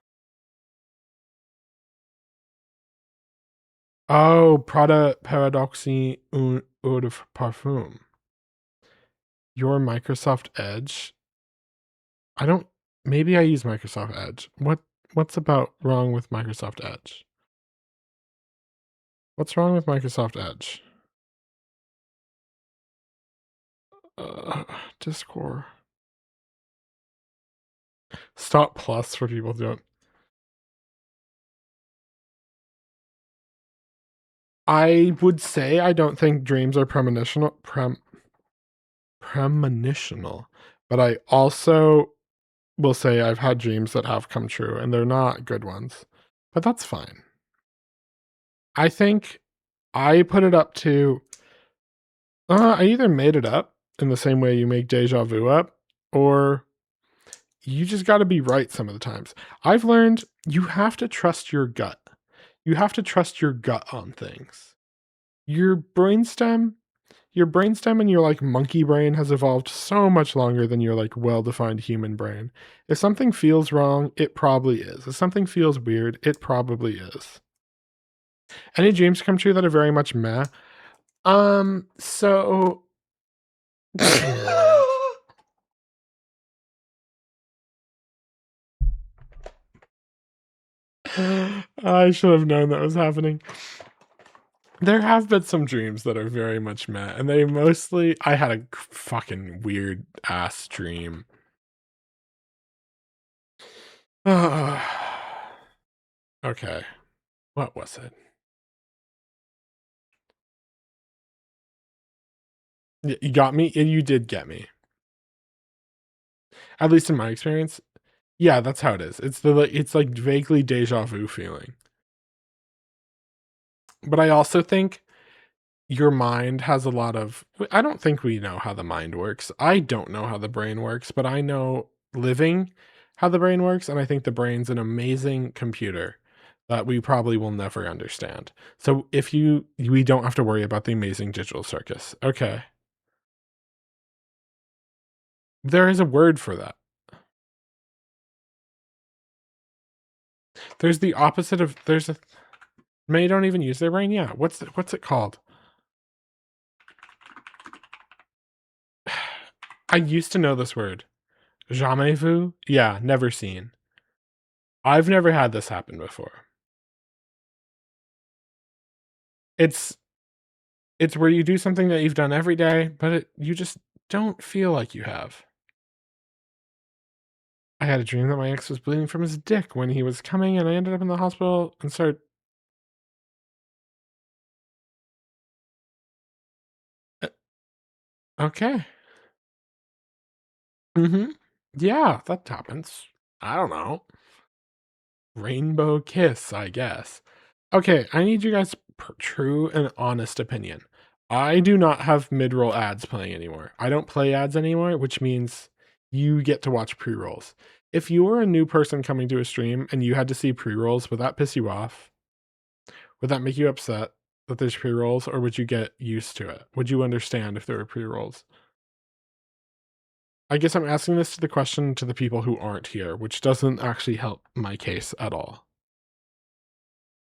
Oh, Prada paradoxie un eau de parfum. Your Microsoft Edge? I don't. Maybe I use Microsoft Edge. What's wrong with Microsoft Edge? What's wrong with Microsoft Edge? Discord. Stop plus for people who don't. I would say I don't think dreams are premonitional, but I also will say I've had dreams that have come true, and they're not good ones. But that's fine. I think I put it up to. I either made it up in the same way you make deja vu up, or you just got to be right some of the times. I've learned you have to trust your gut. You have to trust your gut on things. Your brainstem and your like monkey brain has evolved so much longer than your like well-defined human brain. If something feels wrong, it probably is. If something feels weird, it probably is. Any dreams come true that are very much meh? So I should have known that was happening. There have been some dreams that are very much meh, and they mostly. I had a fucking weird ass dream. Okay. What was it? You got me? You did get me. At least in my experience. Yeah, that's how it is. It's like vaguely deja vu feeling. But I also think your mind has a lot of. I don't think we know how the mind works. I don't know how the brain works, but I know living how the brain works, and I think the brain's an amazing computer that we probably will never understand. So we don't have to worry about the amazing digital circus. Okay. There is a word for that. There's the opposite of many don't even use their brain. Yeah. What's it called? I used to know this word. Jamais vu? Yeah, never seen. I've never had this happen before. It's where you do something that you've done every day, but you just don't feel like you have. I had a dream that my ex was bleeding from his dick when he was coming, and I ended up in the hospital and started. Okay. Mm-hmm. Yeah, that happens. I don't know. Rainbow kiss, I guess. Okay, I need you guys' true and honest opinion. I do not have mid-roll ads playing anymore. I don't play ads anymore, which means you get to watch pre-rolls. If you were a new person coming to a stream and you had to see pre-rolls, would that piss you off? Would that make you upset that there's pre-rolls, or would you get used to it? Would you understand if there were pre-rolls? I guess I'm asking this to the question to the people who aren't here, which doesn't actually help my case at all.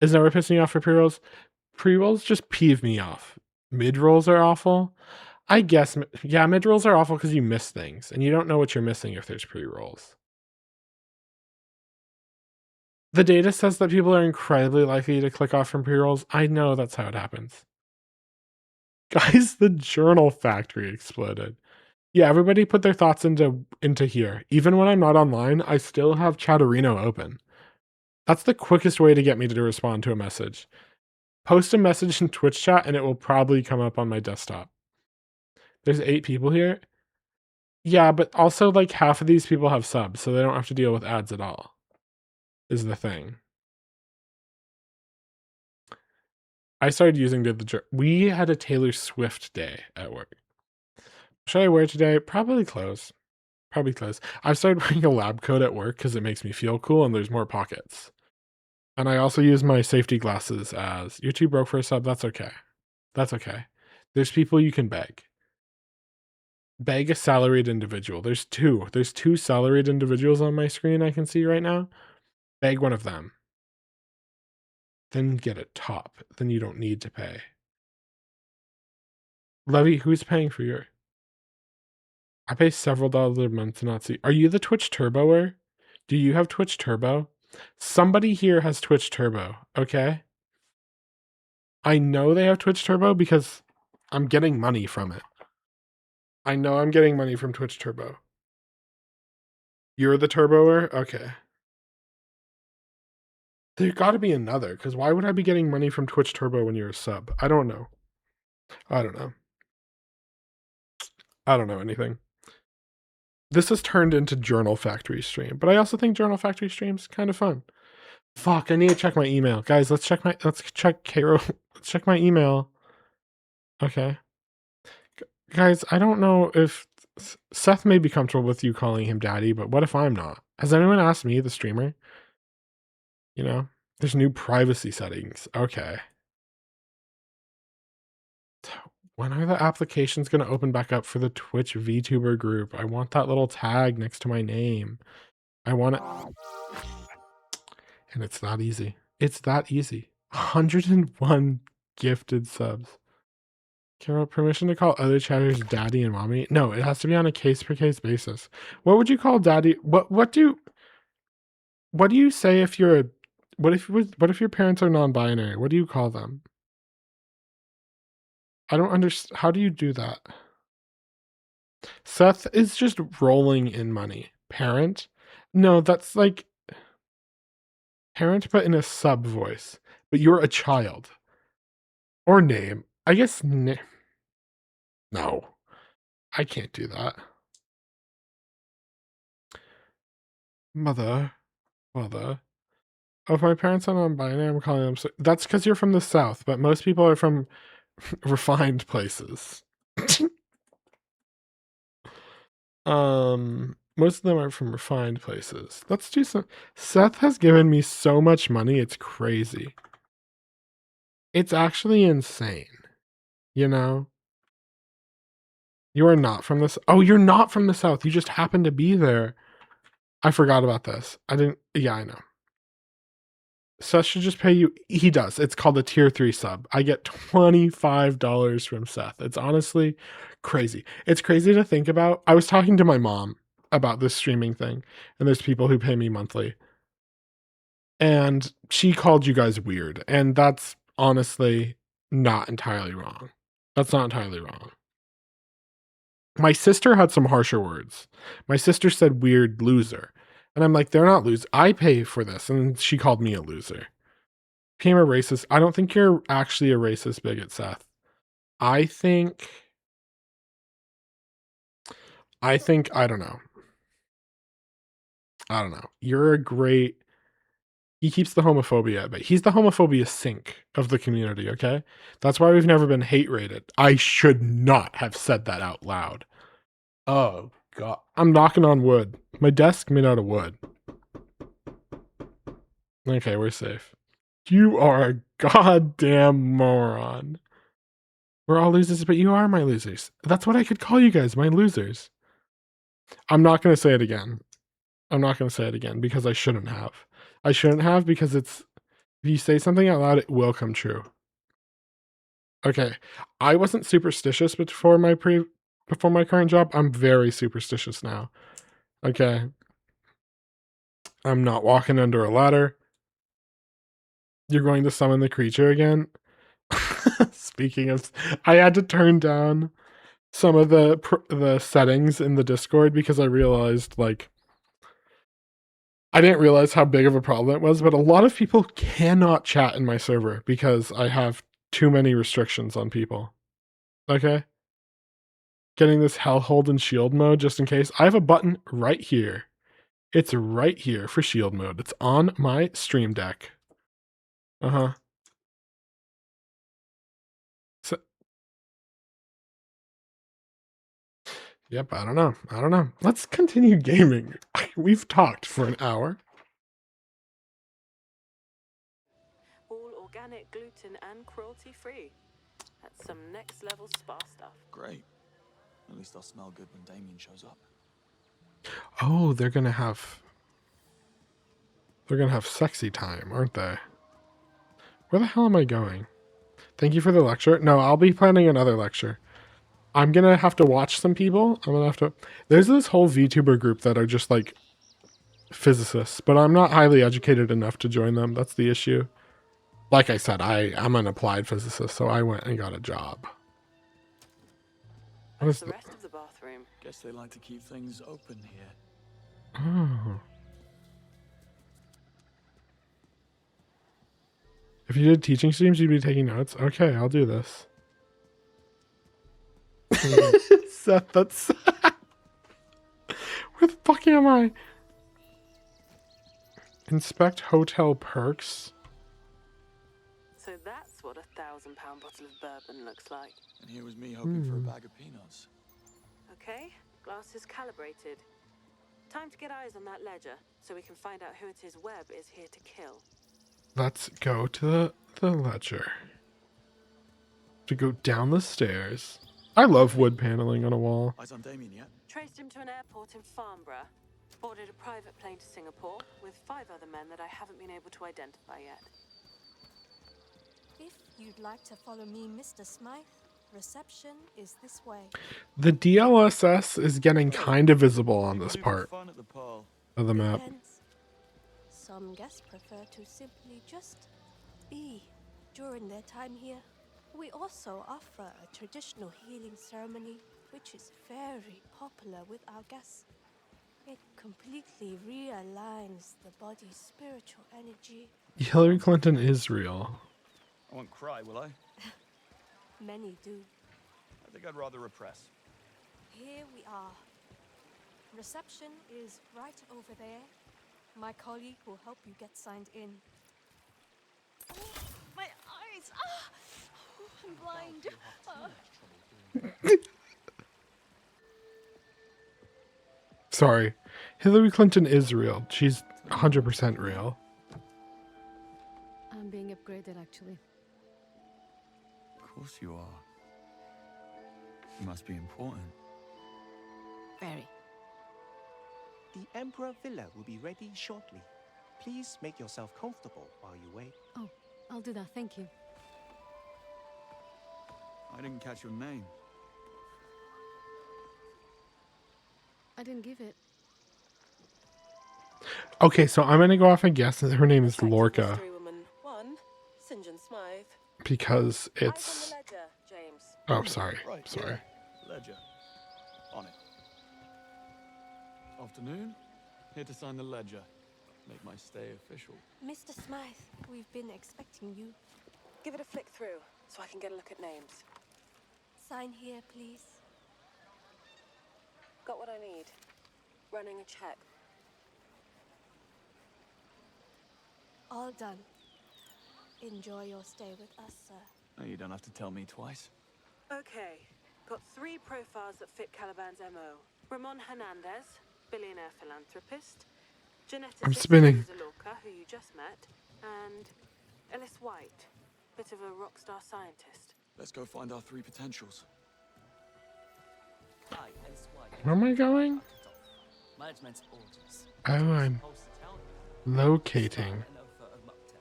Is never pissing you off for pre-rolls? Pre-rolls just peeve me off. Mid-rolls are awful. I guess, yeah, mid-rolls are awful because you miss things, and you don't know what you're missing if there's pre-rolls. The data says that people are incredibly likely to click off from pre-rolls. I know that's how it happens. Guys, the journal factory exploded. Yeah, everybody put their thoughts into here. Even when I'm not online, I still have Chatterino open. That's the quickest way to get me to respond to a message. Post a message in Twitch chat and it will probably come up on my desktop. There's 8 people here. Yeah, but also like half of these people have subs, so they don't have to deal with ads at all. Is the thing. I started using we had a Taylor Swift day at work. Should I wear today? Probably clothes. Probably clothes. I've started wearing a lab coat at work because it makes me feel cool and there's more pockets. And I also use my safety glasses as, you're too broke for a sub, that's okay. That's okay. There's people you can beg. Beg a salaried individual. There's two salaried individuals on my screen I can see right now. Beg one of them. Then get a top. Then you don't need to pay. Levy, who's paying for your? I pay several dollars a month to not see. Are you the Twitch Turboer? Do you have Twitch Turbo? Somebody here has Twitch Turbo, okay? I know they have Twitch Turbo because I'm getting money from it. I know I'm getting money from Twitch Turbo. You're the Turboer? Okay. There gotta be another, because why would I be getting money from Twitch Turbo when you're a sub? I don't know. I don't know. I don't know anything. This has turned into Journal Factory stream, but I also think Journal Factory stream's kind of fun. Fuck, I need to check my email. Guys, let's check Cairo. Let's check my email. Okay. Guys, I don't know if Seth may be comfortable with you calling him daddy, but what if I'm not? Has anyone asked me, the streamer? You know, there's new privacy settings. Okay. When are the applications going to open back up for the Twitch VTuber group? I want that little tag next to my name. I want it. And it's that easy. It's that easy. 101 gifted subs. Carol, permission to call other chatters daddy and mommy? No, it has to be on a case-per-case basis. What would you call daddy? What do you say if you're what if your parents are non-binary? What do you call them? I don't understand. How do you do that? Seth is just rolling in money. Parent? No, that's like parent, but in a sub voice. But you're a child. Or name. I guess no. I can't do that. Mother. Oh, if my parents are non-binary, I'm calling them. That's because you're from the South, but most people are from refined places. Most of them are from refined places. Let's do some. Seth has given me so much money, it's crazy. It's actually insane. You know? You are not from this. Oh, you're not from the South. You just happen to be there. I forgot about this. I didn't. Yeah, I know. Seth should just pay you. He does. It's called a tier 3 sub. I get $25 from Seth. It's honestly crazy. It's crazy to think about. I was talking to my mom about this streaming thing, and there's people who pay me monthly. And she called you guys weird. And that's honestly not entirely wrong. That's not entirely wrong. My sister had some harsher words. My sister said weird loser. And I'm like, they're not losers. I pay for this. And she called me a loser. Became a racist. I don't think you're actually a racist bigot, Seth. I think, I don't know. I don't know. You're a great, he keeps the homophobia at bay. He's the homophobia sink of the community, okay? That's why we've never been hate rated. I should not have said that out loud. Oh, God. I'm knocking on wood. My desk made out of wood. Okay, we're safe. You are a goddamn moron. We're all losers, but you are my losers. That's what I could call you guys, my losers. I'm not going to say it again. I'm not going to say it again because I shouldn't have. I shouldn't have because it's, if you say something out loud, it will come true. Okay. I wasn't superstitious before my current job. I'm very superstitious now. Okay. I'm not walking under a ladder. You're going to summon the creature again? Speaking of, I had to turn down some of the settings in the Discord because I realized, like, I didn't realize how big of a problem it was, but a lot of people cannot chat in my server because I have too many restrictions on people. Okay? Getting this Hellhold and shield mode just in case. I have a button right here. It's right here for shield mode. It's on my stream deck. Uh-huh. So, yep, I don't know. Let's continue gaming. We've talked for an hour. All organic, gluten, and cruelty-free. That's some next-level spa stuff. Great. At least I'll smell good when Damien shows up. Oh, they're gonna have sexy time, aren't they? Where the hell am I going? Thank you for the lecture. No, I'll be planning another lecture. I'm gonna have to watch some people. There's this whole VTuber group that are just like physicists, but I'm not highly educated enough to join them. That's the issue. Like I said, I'm an applied physicist, so I went and got a job. What's the rest of the bathroom? Guess they like to keep things open here. Oh. If you did teaching streams, you'd be taking notes. Okay, I'll do this. Seth, that's... Where the fuck am I? Inspect hotel perks. So that's what a £1,000 bottle of bourbon looks like. And here was me hoping for a bag of peanuts. Okay, glass is calibrated. Time to get eyes on that ledger, so we can find out who it is Webb is here to kill. Let's go to the ledger. To go down the stairs. I love wood paneling on a wall. Eyes on Damien yet? Traced him to an airport in Farnborough. Boarded a private plane to Singapore with 5 other men that I haven't been able to identify yet. If you'd like to follow me, Mr. Smythe, reception is this way. The DLSS is getting kind of visible on this part Fun at the Pearl. of the map. Depends. Some guests prefer to simply just be during their time here. We also offer a traditional healing ceremony, which is very popular with our guests. It completely realigns the body's spiritual energy. Hillary Clinton is real. I won't cry, will I? Many do. I think I'd rather repress. Here we are. Reception is right over there. My colleague will help you get signed in. Oh, my eyes! Ah! Oh, I'm blind. Sorry. Hillary Clinton is real. She's 100% real. I'm being upgraded, actually. Of course you are. You must be important. Very. The Emperor Villa will be ready shortly. Please make yourself comfortable while you wait. Oh, I'll do that, thank you. I didn't catch your name. I didn't give it. Okay, so I'm gonna go off and guess that her name is Detective Lorca Mystery Woman 1, St. John Smythe. because Eyes it's. on the ledger, James. Oh, sorry. Right. Sorry. Ledger. On it. Afternoon. Here to sign the ledger. Make my stay official. Mr. Smythe, we've been expecting you. Give it a flick through, so I can get a look at names. Sign here, please. Got what I need. Running a check. All done. Enjoy your stay with us, sir. No, you don't have to tell me twice. Okay. Got 3 profiles that fit Caliban's MO. Ramon Hernandez, billionaire philanthropist. I'm Geneticist spinning. Zalorca, who you just met. And Ellis White, bit of a rock star scientist. Let's go find our 3 potentials. Hi, Ellis White. Where am I going? Management's orders. Oh, I'm Supposed to tell you. locating. An offer of mocktail.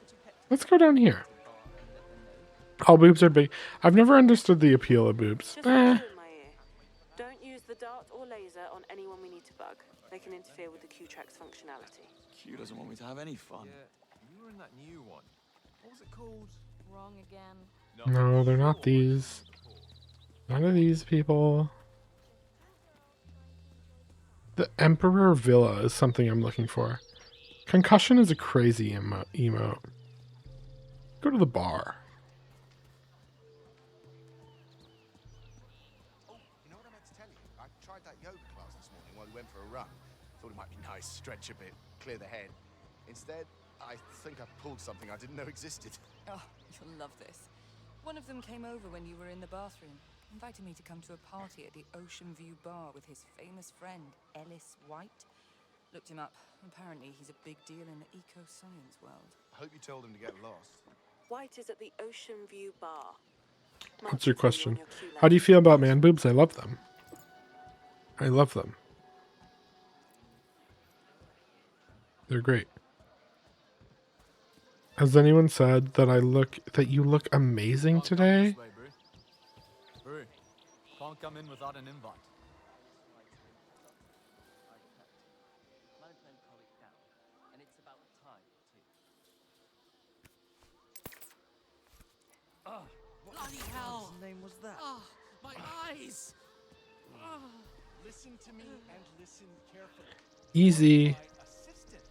Could you head to Let's go down here. the bar and let them know? All boobs are big. I've never understood the appeal of boobs. Just whisper in my ear. Don't use the dart or laser on anyone we need to bug. They can interfere with the Q-Track's functionality. Q doesn't want me to have any fun. Yeah, you were in that new one. What was it called? Wrong again. No, they're not these. None of these people. The Emperor Villa is something I'm looking for. Concussion is a crazy emote. Go to the bar. Oh, you know what I meant to tell you? I tried that yoga class this morning while we went for a run. Thought it might be nice, stretch a bit, clear the head. Instead, I think I pulled something I didn't know existed. Oh, you'll love this. One of them came over when you were in the bathroom. Invited me to come to a party at the Ocean View Bar with his famous friend, Ellis White. Looked him up. Apparently, he's a big deal in the eco-science world. I hope you told him to get lost. White is at the Ocean View Bar. What's your question? How do you feel about man boobs? I love them. I love them. They're great. Has anyone said that you look amazing today? Brew. Can't come in without an invite. Management call it down. And it's about time, too. Bloody hell! Whose name was that? Ah, my eyes! Ah. Listen to me and listen carefully. Easy. My assistant.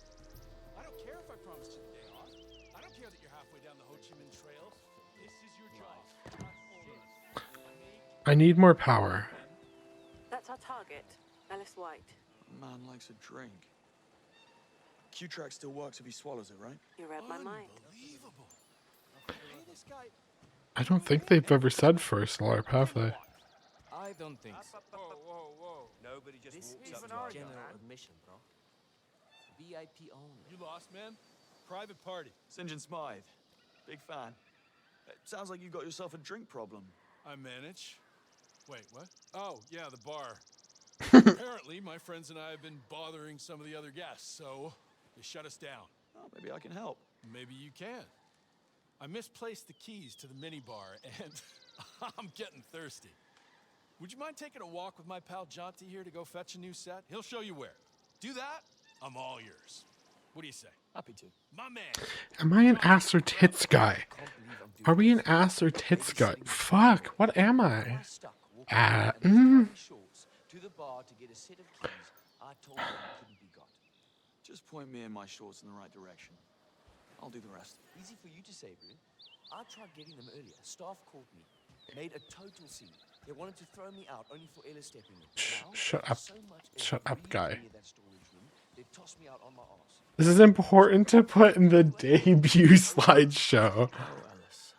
I don't care if I promised you the day off. I don't care that you're halfway down the Ho Chi Minh Trail. This is your job. Not shit. I need more power. That's our target, Ellis White. Man likes a drink. Q-Track still works if he swallows it, right? You read my mind. Unbelievable. Hey, this guy. I don't think they've ever said first LARP, have they? I don't think so. Whoa. Nobody just This walks is up to our general admission, bro. VIP only. You lost, man? Private party. St. John Smythe. Big fan. It sounds like you got yourself a drink problem. I manage. Wait, what? Oh, yeah, the bar. Apparently, my friends and I have been bothering some of the other guests, so they shut us down. Oh, maybe I can help. Maybe you can. I misplaced the keys to the minibar, and I'm getting thirsty. Would you mind taking a walk with my pal Jonty here to go fetch a new set? He'll show you where. Do that, I'm all yours. What do you say? Happy to. My man. Am I an ass or tits guy? Are we an ass or tits guy? Fuck, what am I? To the bar to get a set of keys. I told them couldn't be got. Just point me and my shorts in the right direction. I'll do the rest. Easy for you to say, Brew. I tried getting them earlier. Staff called me. Made a total scene. They wanted to throw me out only for Ella stepping in. Now, Shut up. so much as Shut up, breathe guy. near that storage room, they tossed me out on my arse. This is important to put in the debut slideshow. Oh, Alice.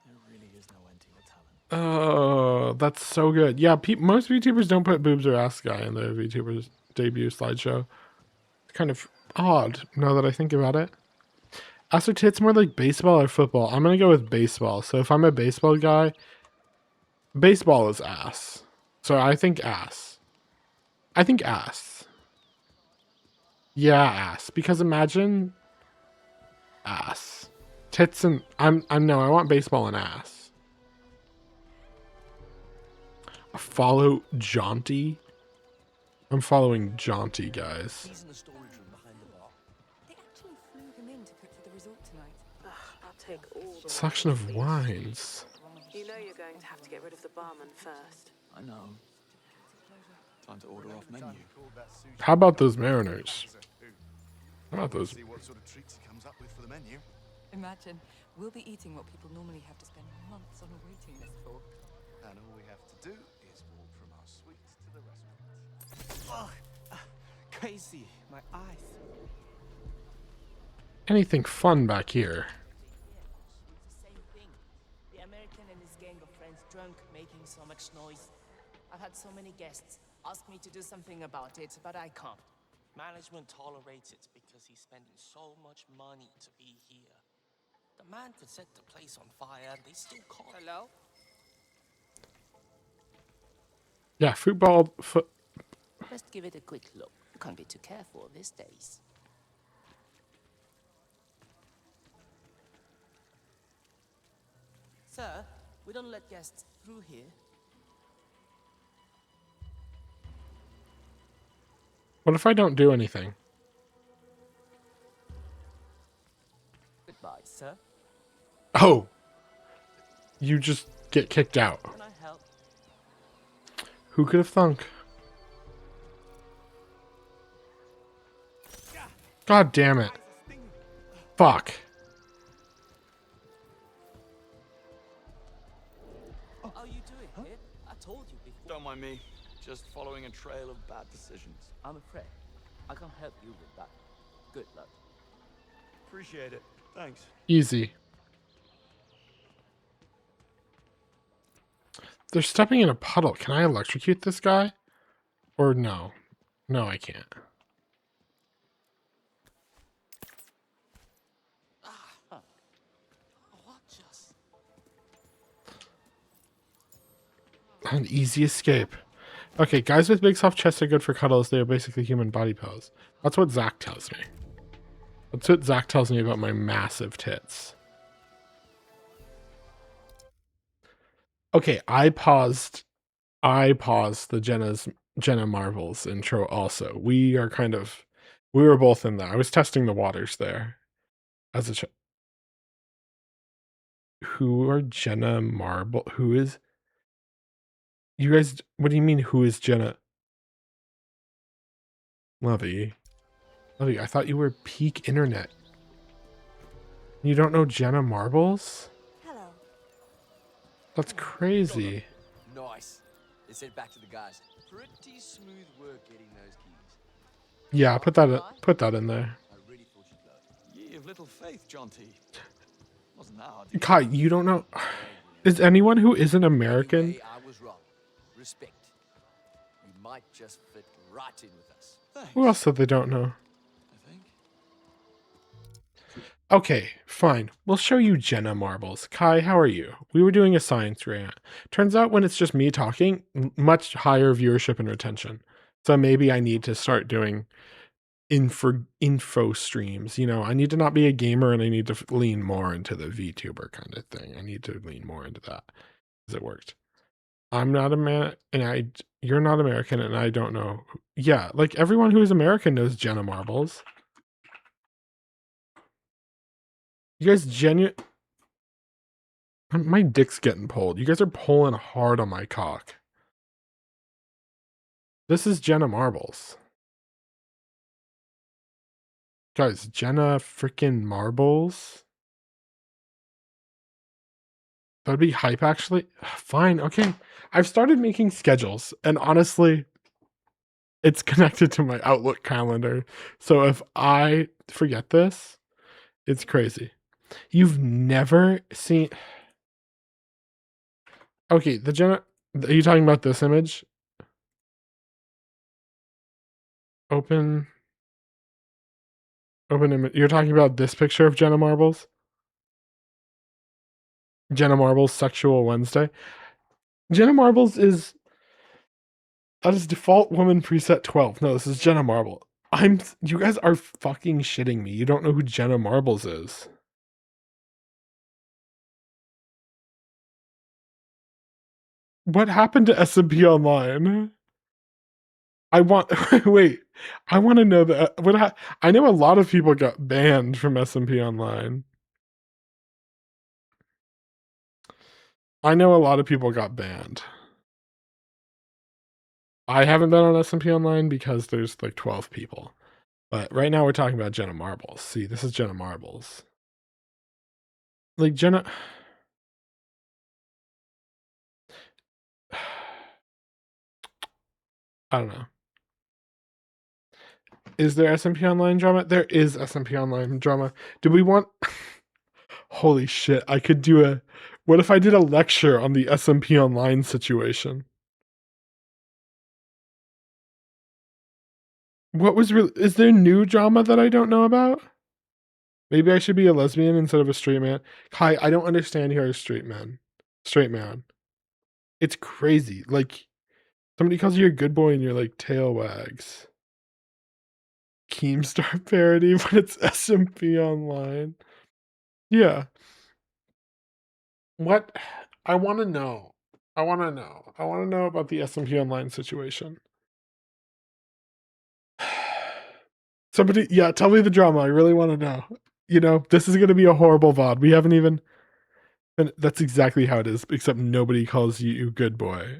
There really is no end to your talent. Oh, that's so good. Yeah, most VTubers don't put boobs or ass guy in their VTubers debut slideshow. It's kind of odd now that I think about it. Ass or tits more like baseball or football? I'm going to go with baseball. So if I'm a baseball guy, baseball is ass. So I think ass. I think ass. Yeah, ass. Because imagine ass. Tits and I'm no, I want baseball and ass. Follow Jaunty. I'm following Jaunty, guys. He's in the storage room behind the bar. They actually flew him in to cook for the resort tonight. I'll take all the Selection of wines. You know you're going to have to get rid of the barman first. I know. Time to order off menu. How about those mariners? How about those? See what sort of treats he comes up with for the menu. Imagine, we'll be eating what people normally have to spend months on a waiting list for. And all we have to do is walk from our suite to the restaurant. Crazy, my eyes. Anything fun back here? It's the same thing. The American and his gang of friends drunk, making so much noise. I've had so many guests ask me to do something about it, but I can't. Management tolerates it because he's spending so much money to be here. The man could set the place on fire and they still can't. Hello? Yeah, football. Just give it a quick look. You can't be too careful these days. Sir, we don't let guests through here. What if I don't do anything? Goodbye, sir. Oh! You just get kicked out. Can I help? Who could have thunk? God damn it. Fuck. How are you doing, kid? I told you before. Don't mind me. Just following a trail of bad decisions. I'm afraid I can't help you with that. Good luck. Appreciate it. Thanks. Easy. They're stepping in a puddle. Can I electrocute this guy? Or no? No, I can't. An easy escape. Okay, guys with big soft chests are good for cuddles. They are basically human body pose. That's what Zach tells me. That's what Zach tells me about my massive tits. Okay, I paused the Jenna Marbles intro also. We were both in there. I was testing the waters there. As a who are Jenna Marble? Who is... You guys, what do you mean, who is Jenna? Lovey, I thought you were peak internet. You don't know Jenna Marbles? Hello. That's crazy. Nice. Let's head back to the guys. Pretty smooth work getting those keys. Yeah, put that in there. I really thought you'd learn. Ye of little faith, John T. Wasn't that hard? Kai, you don't know... Is anyone who isn't American... Anyway, I was wrong. Respect. You might just fit right in with us. Thanks. Who else said they don't know? I think. Okay, fine. We'll show you Jenna Marbles. Kai, how are you? We were doing a science rant. Turns out when it's just me talking, much higher viewership and retention. So maybe I need to start doing info streams. You know, I need to not be a gamer and I need to lean more into the VTuber kind of thing. I need to lean more into that because it worked. I'm not a man, and you're not American, and I don't know. Yeah, like everyone who is American knows Jenna Marbles. You guys my dick's getting pulled. You guys are pulling hard on my cock. This is Jenna Marbles. Guys, Jenna freaking Marbles. That'd be hype, actually. Fine, okay. I've started making schedules, and honestly, it's connected to my Outlook calendar. So if I forget this, it's crazy. You've never seen... Okay, the Jenna... Are you talking about this image? Open image. You're talking about this picture of Jenna Marbles? Jenna Marbles Sexual Wednesday. Jenna Marbles is... That is default woman preset 12. No, this is Jenna Marble. You guys are fucking shitting me. You don't know who Jenna Marbles is. What happened to SMP Online? Wait. I want to know that. I know a lot of people got banned from SMP Online. I know a lot of people got banned. I haven't been on SMP Online because there's like 12 people. But right now we're talking about Jenna Marbles. See, this is Jenna Marbles. Like Jenna I don't know. Is there SMP Online drama? There is SMP Online drama. Do we want Holy shit, I could do a what if I did a lecture on the SMP Online situation? What was is there new drama that I don't know about? Maybe I should be a lesbian instead of a straight man. Kai, I don't understand you're a straight man. Straight man. It's crazy. Like somebody calls you a good boy and you're like tail wags. Keemstar parody, but it's SMP Online. Yeah. What I want to know. I want to know. I want to know about the SMP Online situation. Somebody, yeah, tell me the drama. I really want to know. You know, this is going to be a horrible VOD. We haven't even. And that's exactly how it is, except nobody calls you good boy.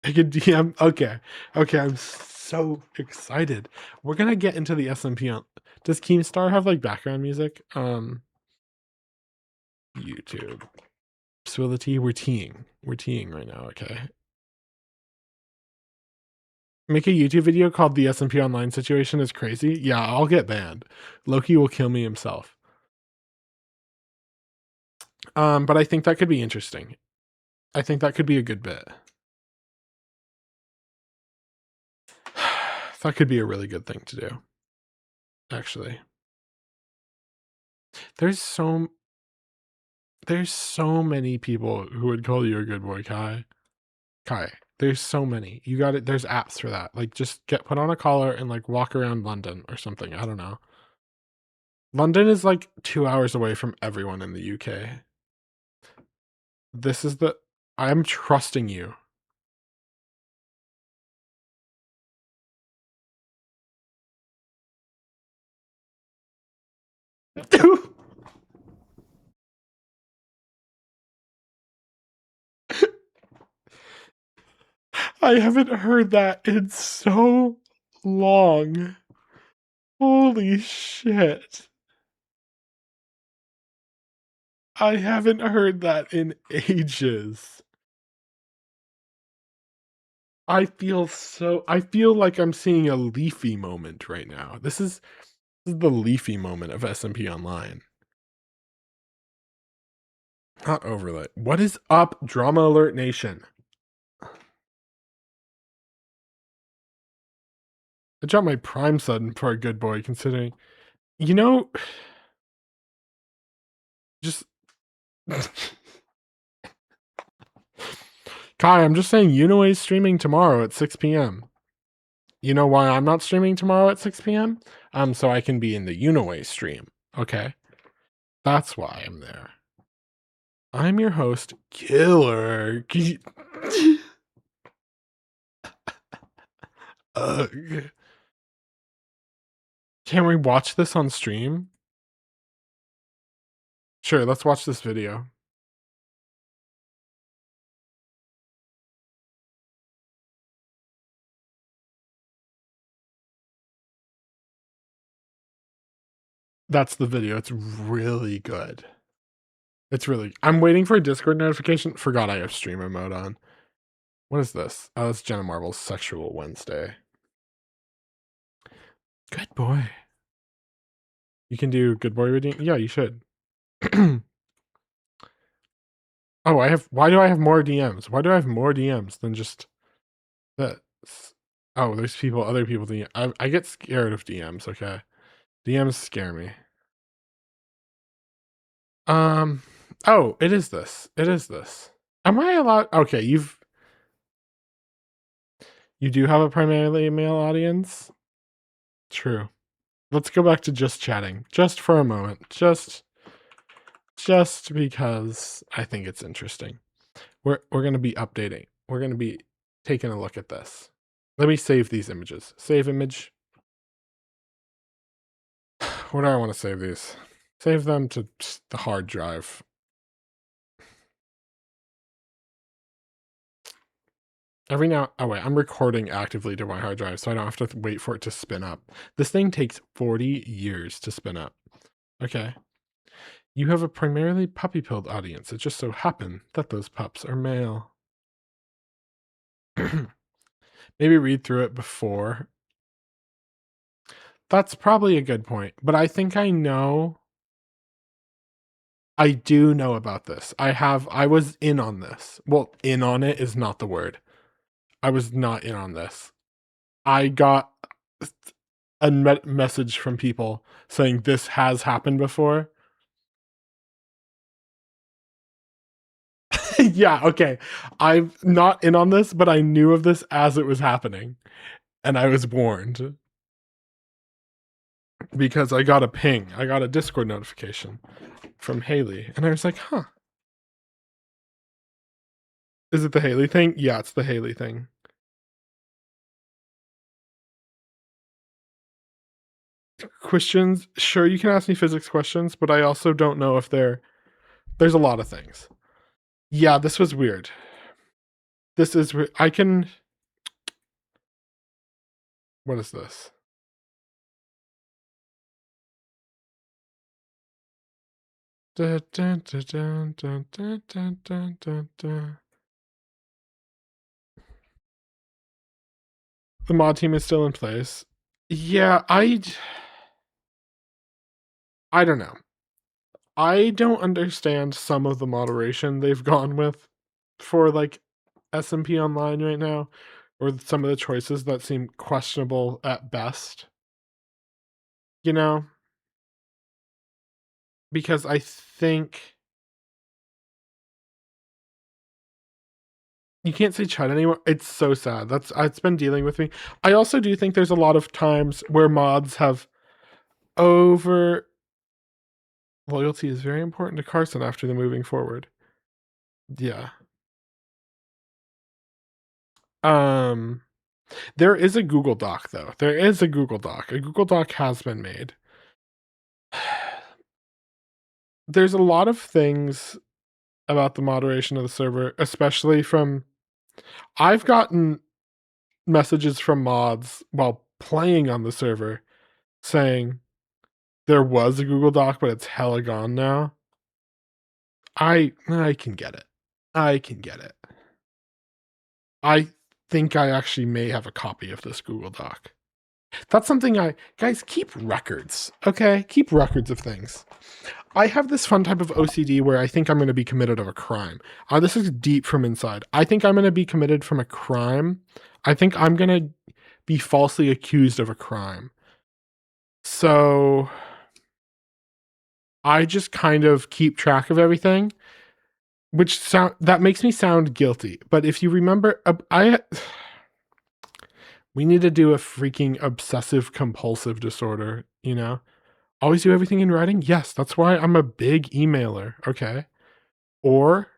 I could DM. Okay. Okay, I'm so excited. We're going to get into the SMP on. Does Keemstar have like background music? YouTube. Spill the tea. We're teeing. We're teeing right now, okay? Make a YouTube video called The SMP Online Situation is Crazy? Yeah, I'll get banned. Loki will kill me himself. But I think that could be interesting. I think that could be a good bit. That could be a really good thing to do. Actually. There's so many people who would call you a good boy, Kai. Kai, there's so many. You got it. There's apps for that. Like just put on a collar and like walk around London or something. I don't know. London is like 2 hours away from everyone in the UK. This is I'm trusting you. I haven't heard that in so long. Holy shit. I haven't heard that in ages. I feel like I'm seeing a Leafy moment right now. This is the Leafy moment of SMP Online. Not overlay. What is up, Drama Alert Nation? I dropped my Prime sudden for a good boy, considering. You know, just. Kai, I'm just saying Unaway's streaming tomorrow at 6 p.m. You know why I'm not streaming tomorrow at 6 p.m.? So I can be in the Unaway stream. Okay? That's why I'm there. I'm your host, Killer. Ugh. Can we watch this on stream? Sure, let's watch this video. That's the video. It's really good. It's really. I'm waiting for a Discord notification. Forgot I have streamer mode on. What is this? Oh, it's Jenna Marbles' Sexual Wednesday. Good boy. You can do good boy reading? Yeah, you should. Oh, why do I have more DMs? Why do I have more DMs than just that? Oh, there's other people DM. I get scared of DMs, okay? DMs scare me. Oh, it is this. It is this. Am I allowed? Okay, you do have a primarily male audience? True. Let's go back to just chatting. Just for a moment. Just because I think it's interesting. We're going to be updating. We're going to be taking a look at this. Let me save these images. Save image. Where do I want to save these? Save them to the hard drive. Every now, oh wait, I'm recording actively to my hard drive, so I don't have to wait for it to spin up. This thing takes 40 years to spin up. Okay. You have a primarily puppy-pilled audience. It just so happened that those pups are male. Maybe read through it before. That's probably a good point, but I think I know. I do know about this. I was in on this. Well, in on it is not the word. I was not in on this. I got a message from people saying this has happened before. Yeah, okay. I'm not in on this, but I knew of this as it was happening. And I was warned. Because I got a ping. I got a Discord notification from Haley. And I was like, huh. Is it the Haley thing? Yeah, it's the Haley thing. Questions? Sure, you can ask me physics questions, but I also don't know if there's a lot of things. Yeah, this was weird. This is I can. What is this? Dun, dun, dun, dun, dun, dun, dun, dun, dun, dun. The mod team is still in place. Yeah, I don't know. I don't understand some of the moderation they've gone with for like SMP Online right now, or some of the choices that seem questionable at best. You know? Because I think you can't say Chud anymore. It's so sad. It's been dealing with me. I also do think there's a lot of times where mods have over loyalty is very important to Carson after the moving forward. Yeah. There is a Google Doc though. There is a Google Doc. A Google Doc has been made. There's a lot of things about the moderation of the server, especially from I've gotten messages from mods while playing on the server saying there was a Google Doc, but it's hella gone now. I can get it. I can get it. I think I actually may have a copy of this Google Doc. That's something guys, keep records, okay? Keep records of things. I have this fun type of OCD where I think I'm going to be committed of a crime. This is deep from inside. I think I'm going to be committed from a crime. I think I'm going to be falsely accused of a crime. So I just kind of keep track of everything, which that makes me sound guilty. But if you remember, we need to do a freaking obsessive compulsive disorder, you know? Always do everything in writing? Yes, that's why I'm a big emailer, okay? Or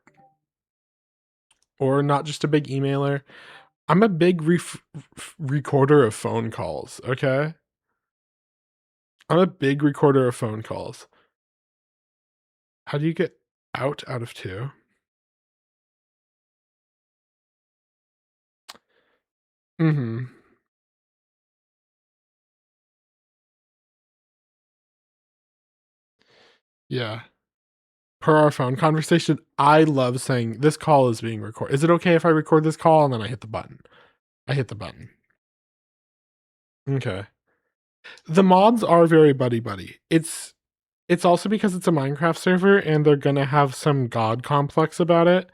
not just a big emailer. I'm a big recorder of phone calls, okay? I'm a big recorder of phone calls. How do you get out of 2? Mm-hmm. Yeah. Per our phone conversation, I love saying this call is being recorded. Is it okay if I record this call? And then I hit the button. I hit the button. Okay. The mods are very buddy. It's also because it's a Minecraft server and they're gonna have some god complex about it.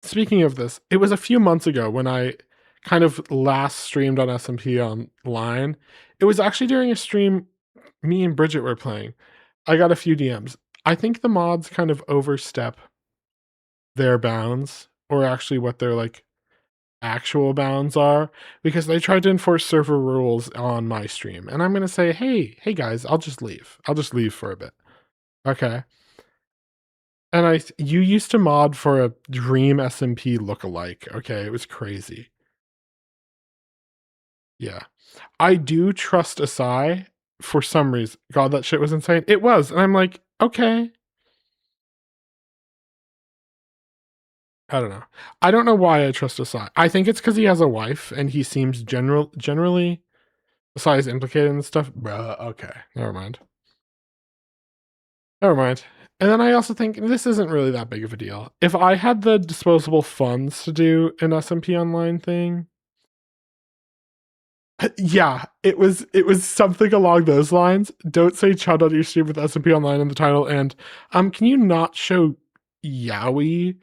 Speaking of this, it was a few months ago when I kind of last streamed on SMP Online. It was actually during a stream me and Bridget were playing. I got a few DMs. I think the mods kind of overstep their bounds, or actually what their like actual bounds are, because they tried to enforce server rules on my stream. And I'm going to say, hey guys, I'll just leave. I'll just leave for a bit. Okay. And you used to mod for a Dream SMP lookalike. Okay. It was crazy. Yeah. I do trust Asai for some reason. God, that shit was insane. It was. And I'm like, okay. I don't know. I don't know why I trust Asai. I think it's because he has a wife and he seems generally Asai is implicated in stuff. Bruh, okay, never mind. Never mind. And then I also think this isn't really that big of a deal. If I had the disposable funds to do an SMP Online thing, yeah, it was something along those lines. Don't say Chud on your stream with SMP Online in the title, and can you not show Yaoi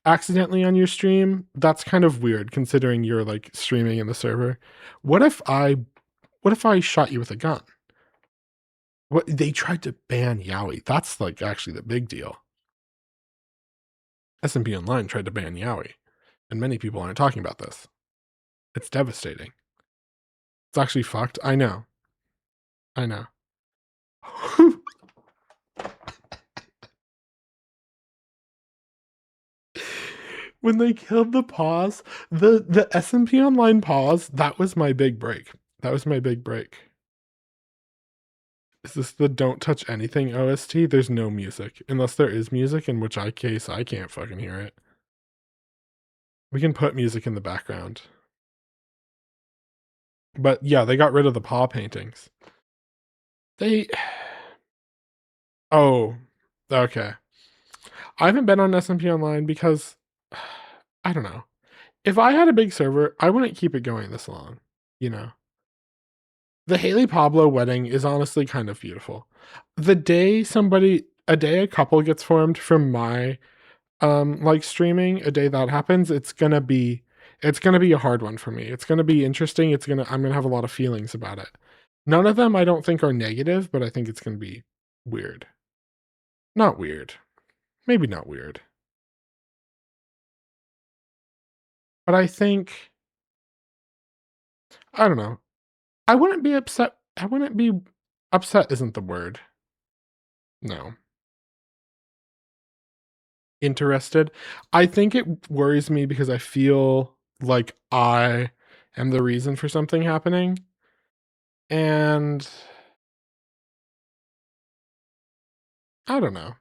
accidentally on your stream? That's kind of weird considering you're like streaming in the server. What if I shot you with a gun? What, they tried to ban Yaoi. That's like actually the big deal. SMP Online tried to ban Yaoi, and many people aren't talking about this. It's devastating. It's actually fucked. I know. I know. When they killed the pause, the SMP Online pause, that was my big break. That was my big break. Is this the don't touch anything OST? There's no music. Unless there is music, in which case I can't fucking hear it. We can put music in the background. But yeah, they got rid of the paw paintings. They... Oh, okay. I haven't been on SMP Online because... I don't know. If I had a big server, I wouldn't keep it going this long, you know? The Haley Pablo wedding is honestly kind of beautiful. The day a couple gets formed from my like streaming, a day that happens, it's gonna be a hard one for me. It's gonna be interesting. I'm gonna have a lot of feelings about it. None of them I don't think are negative, but I think it's gonna be weird. Not weird. Maybe not weird. But I think, I don't know. I wouldn't be upset. Upset isn't the word. No. Interested. I think it worries me because I feel like I am the reason for something happening. And I don't know.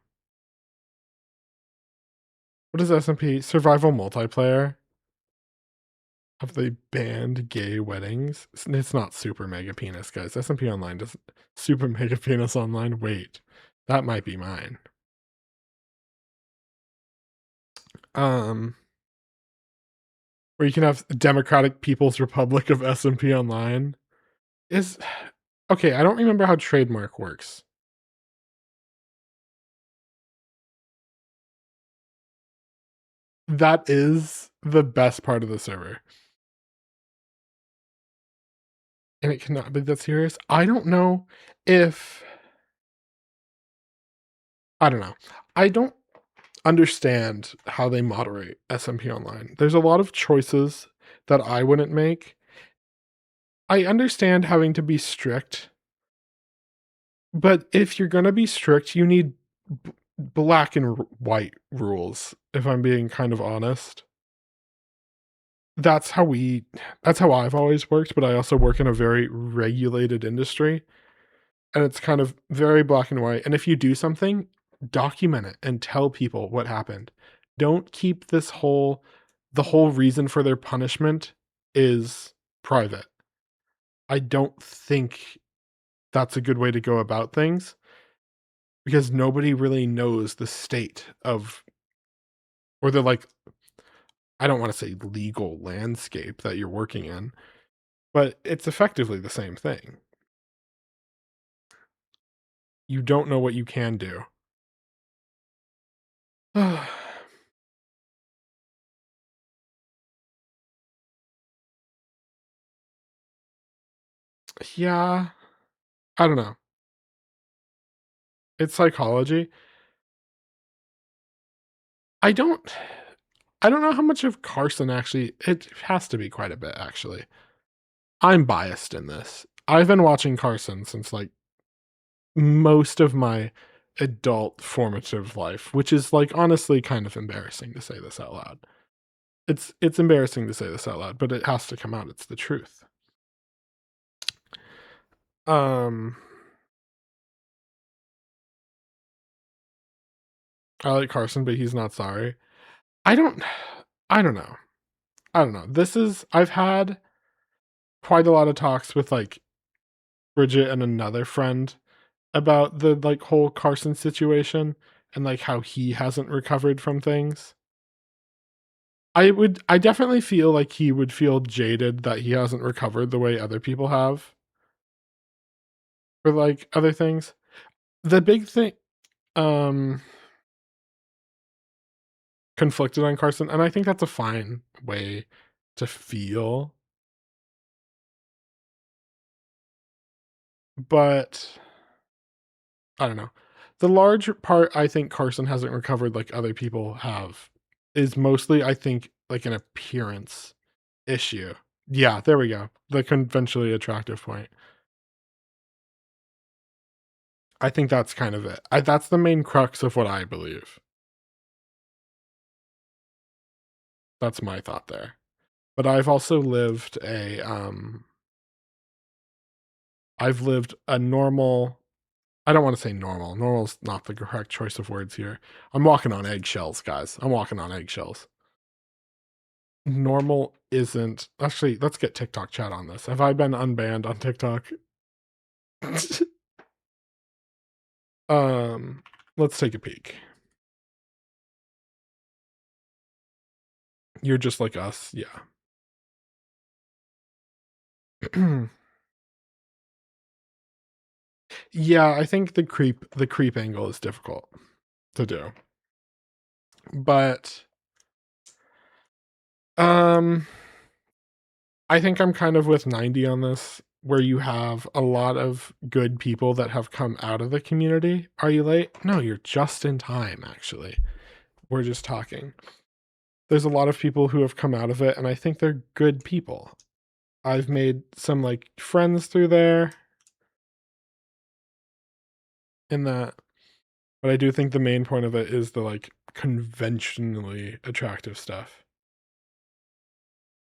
What is SMP? Survival multiplayer? Have they banned gay weddings? It's not Super Mega Penis, guys. SMP Online does Super Mega Penis Online. Wait, that might be mine. Where you can have Democratic People's Republic of SMP Online. Is okay, I don't remember how trademark works. That is the best part of the server. And it cannot be that serious. I don't know. I don't understand how they moderate SMP Online. There's a lot of choices that I wouldn't make. I understand having to be strict, but if you're gonna be strict, you need black and white rules, if I'm being kind of honest. That's how I've always worked, but I also work in a very regulated industry, and it's kind of very black and white. And if you do something, document it and tell people what happened. Don't keep the whole reason for their punishment is private. I don't think that's a good way to go about things because nobody really knows the state of, or the like, I don't want to say legal landscape that you're working in, but it's effectively the same thing. You don't know what you can do. Yeah, I don't know. It's psychology. I don't know how much of Carson actually, it has to be quite a bit actually. I'm biased in this. I've been watching Carson since like most of my adult formative life, which is like honestly kind of embarrassing to say this out loud. It's embarrassing to say this out loud, but it has to come out. It's the truth. I like Carson, but he's not sorry. I don't I don't know. I've had quite a lot of talks with, like, Bridget and another friend about the, like, whole Carson situation and, like, how he hasn't recovered from things. I definitely feel like he would feel jaded that he hasn't recovered the way other people have for, like, other things. The big thing, um conflicted on Carson, and I think that's a fine way to feel. But I don't know. The large part I think Carson hasn't recovered like other people have is mostly, I think, like an appearance issue. Yeah, there we go. The conventionally attractive point. I think that's kind of it. That's the main crux of what I believe. That's my thought there. But I've also lived I've lived a normal. I don't want to say normal. Normal's not the correct choice of words here. I'm walking on eggshells, guys. I'm walking on eggshells. Normal isn't actually. Let's get TikTok chat on this. Have I been unbanned on TikTok? Let's take a peek. You're just like us, yeah. Yeah, I think the creep angle is difficult to do. But I think I'm kind of with 90 on this, where you have a lot of good people that have come out of the community. Are you late? No, you're just in time, actually. We're just talking. There's a lot of people who have come out of it, and I think they're good people. I've made some, like, friends through there in that, but I do think the main point of it is the, like, conventionally attractive stuff.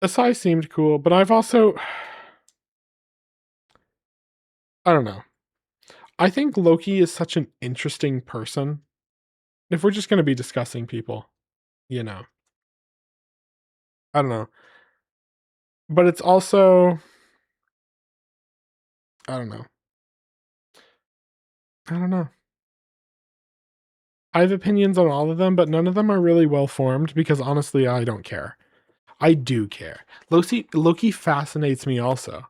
Asai seemed cool, but I've also I don't know. I think Loki is such an interesting person. If we're just gonna be discussing people, you know. I don't know. But it's also I don't know. I don't know. I have opinions on all of them, but none of them are really well formed because honestly, I don't care. I do care. Loki fascinates me also.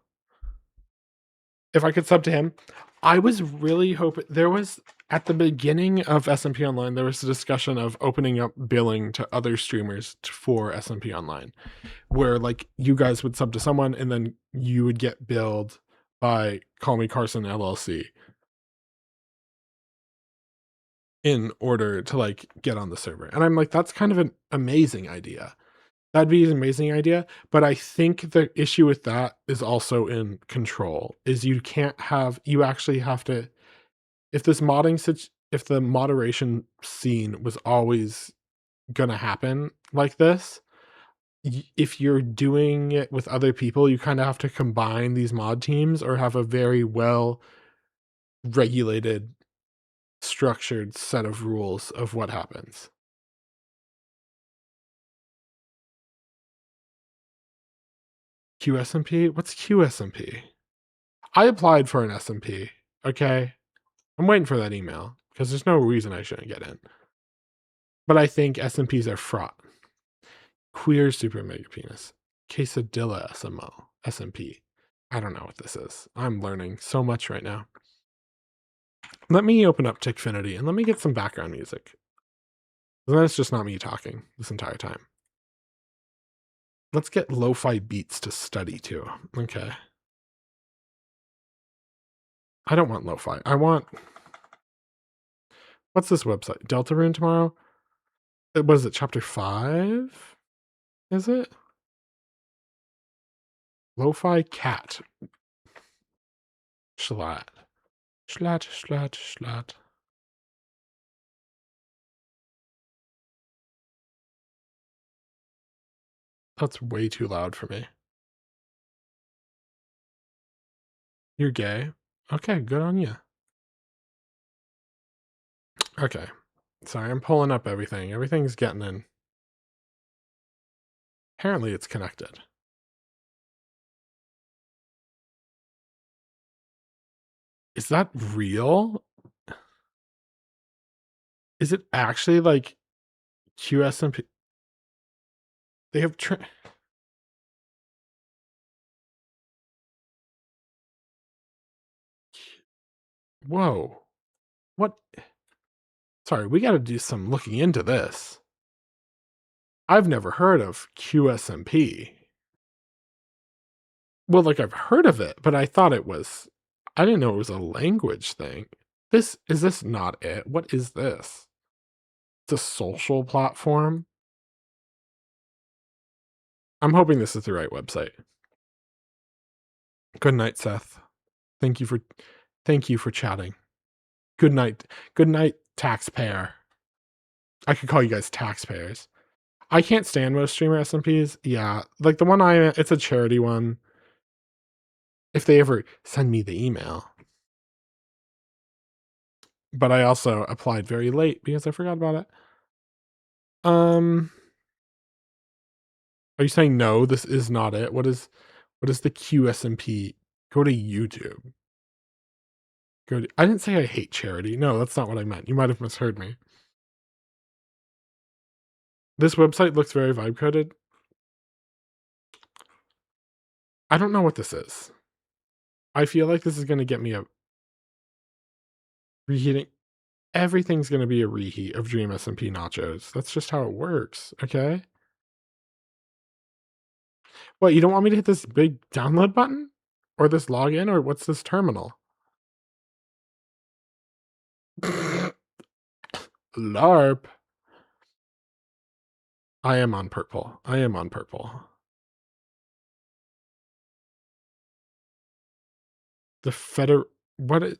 If I could sub to him, I was really hoping there was at the beginning of SMP Online, there was a discussion of opening up billing to other streamers for SMP Online, where like you guys would sub to someone and then you would get billed by Call Me Carson LLC in order to like get on the server. And I'm like, that's kind of an amazing idea. That'd be an amazing idea. But I think the issue with that is also in control, is you actually have to, if if the moderation scene was always gonna happen like this, if you're doing it with other people, you kind of have to combine these mod teams or have a very well regulated, structured set of rules of what happens. QSMP? What's QSMP? I applied for an SMP, okay? I'm waiting for that email because there's no reason I shouldn't get in. But I think SMPs are fraught. Queer super mega penis. Quesadilla SMO. SMP. I don't know what this is. I'm learning so much right now. Let me open up Tickfinity and let me get some background music. And then it's just not me talking this entire time. Let's get lo-fi beats to study to. Okay. I don't want lo-fi. I want... What's this website? Deltarune tomorrow? What is it? Chapter 5? Is it? Lo-fi cat. Schlatt. Schlatt, schlatt, schlatt. That's way too loud for me. You're gay? Okay, good on you. Okay. Sorry, I'm pulling up everything. Everything's getting in. Apparently it's connected. Is that real? Is it actually like QSMP? They have whoa. What? Sorry, we got to do some looking into this. I've never heard of QSMP. Well, like I've heard of it, but I thought it was, I didn't know it was a language thing. Is this not it? What is this? It's a social platform. I'm hoping this is the right website. Good night, Seth. Thank you for chatting. Good night. Good night, taxpayer. I could call you guys taxpayers. I can't stand most streamer SMPs. Yeah, like the one it's a charity one. If they ever send me the email. But I also applied very late because I forgot about it. Are you saying no, this is not it? What is the QSMP? Go to YouTube. I didn't say I hate charity. No, that's not what I meant. You might have misheard me. This website looks very vibe coded. I don't know what this is. I feel like this is going to get me a reheating. Everything's going to be a reheat of Dream SMP nachos. That's just how it works. Okay. What, you don't want me to hit this big download button? Or this login? Or what's this terminal? LARP. I am on purple. I am on purple. The what is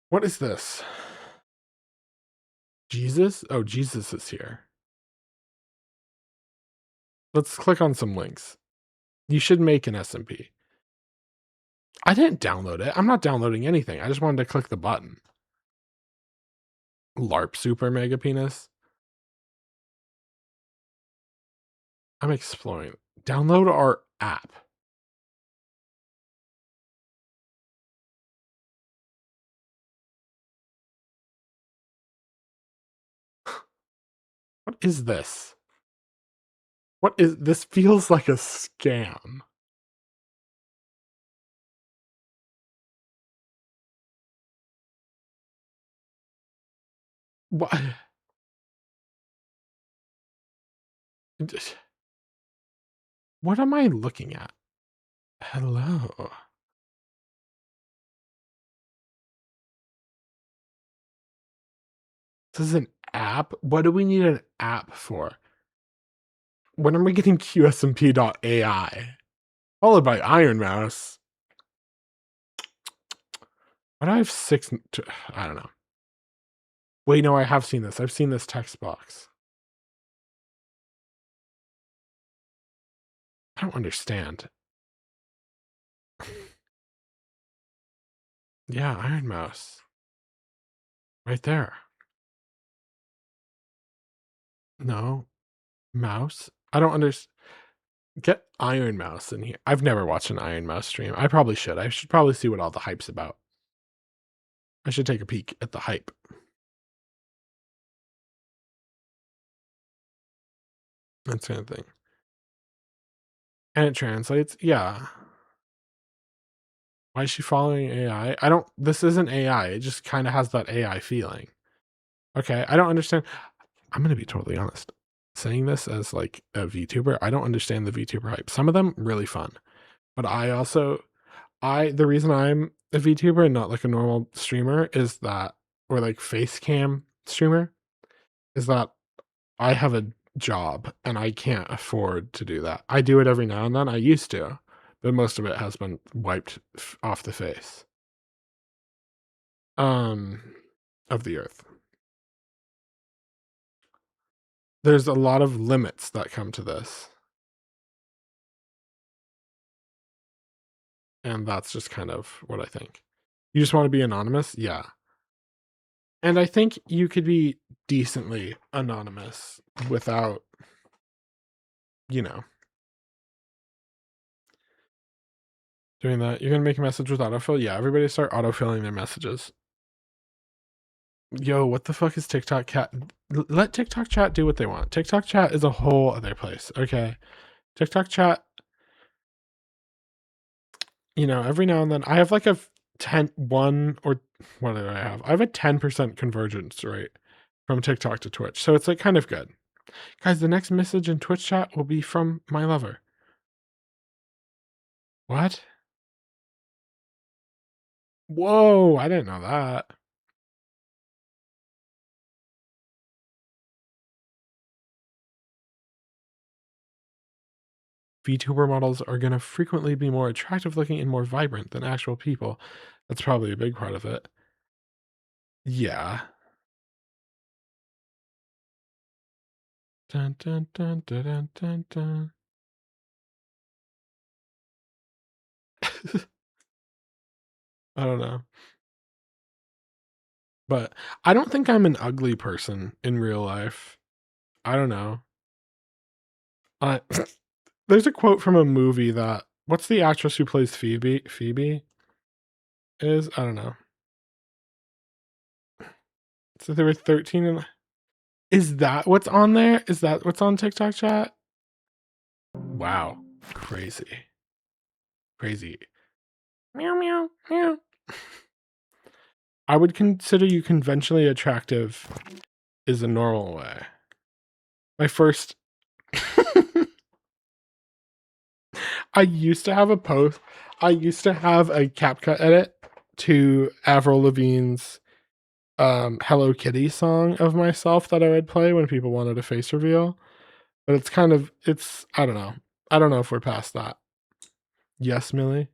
what is this? Jesus? Oh, Jesus is here. Let's click on some links. You should make an SMP. I didn't download it. I'm not downloading anything. I just wanted to click the button. LARP super mega penis. I'm exploring. Download our app. What is this? What is this? Feels like a scam. What? What am I looking at? Hello. This is an app? What do we need an app for? When are we getting QSMP.ai? Followed by Iron Mouse. Why do I have 6? I don't know. Wait, no, I have seen this. I've seen this text box. I don't understand. Yeah, Iron Mouse. Right there. No. Mouse? I don't understand. Get Iron Mouse in here. I've never watched an Iron Mouse stream. I probably should. I should probably see what all the hype's about. I should take a peek at the hype. That's kind of thing. And it translates? Yeah. Why is she following AI? This isn't AI. It just kind of has that AI feeling. Okay, I don't understand. I'm going to be totally honest. Saying this as like a VTuber, I don't understand the VTuber hype. Some of them really fun. But the reason I'm a VTuber and not like a normal streamer is that, or like face cam streamer, is that I have a job and I can't afford to do that. I do it every now and then. I used to, but most of it has been wiped off the face of the earth. There's a lot of limits that come to this. And that's just kind of what I think. You just want to be anonymous? Yeah. And I think you could be decently anonymous without, doing that. You're gonna make a message with autofill? Yeah, everybody start autofilling their messages. Yo, what the fuck is TikTok cat? Let TikTok chat do what they want. TikTok chat is a whole other place, okay? TikTok chat, every now and then I have like a 1 or what did I have? I have a 10% convergence rate from TikTok to Twitch. So it's like kind of good. Guys, the next message in Twitch chat will be from my lover. What? Whoa, I didn't know that. VTuber models are going to frequently be more attractive looking and more vibrant than actual people. That's probably a big part of it. Yeah. Dun, dun, dun, dun, dun, dun, dun. I don't know. But I don't think I'm an ugly person in real life. I don't know. There's a quote from a movie that what's the actress who plays Phoebe? Phoebe is I don't know. So there were 13 and is that what's on there? Is that what's on TikTok chat? Wow. Crazy. Crazy. Meow meow meow. I would consider you conventionally attractive is a normal way. My first I used to have a post. I used to have a CapCut edit to Avril Lavigne's Hello Kitty song of myself that I would play when people wanted a face reveal. But it's I don't know. I don't know if we're past that. Yes, Millie.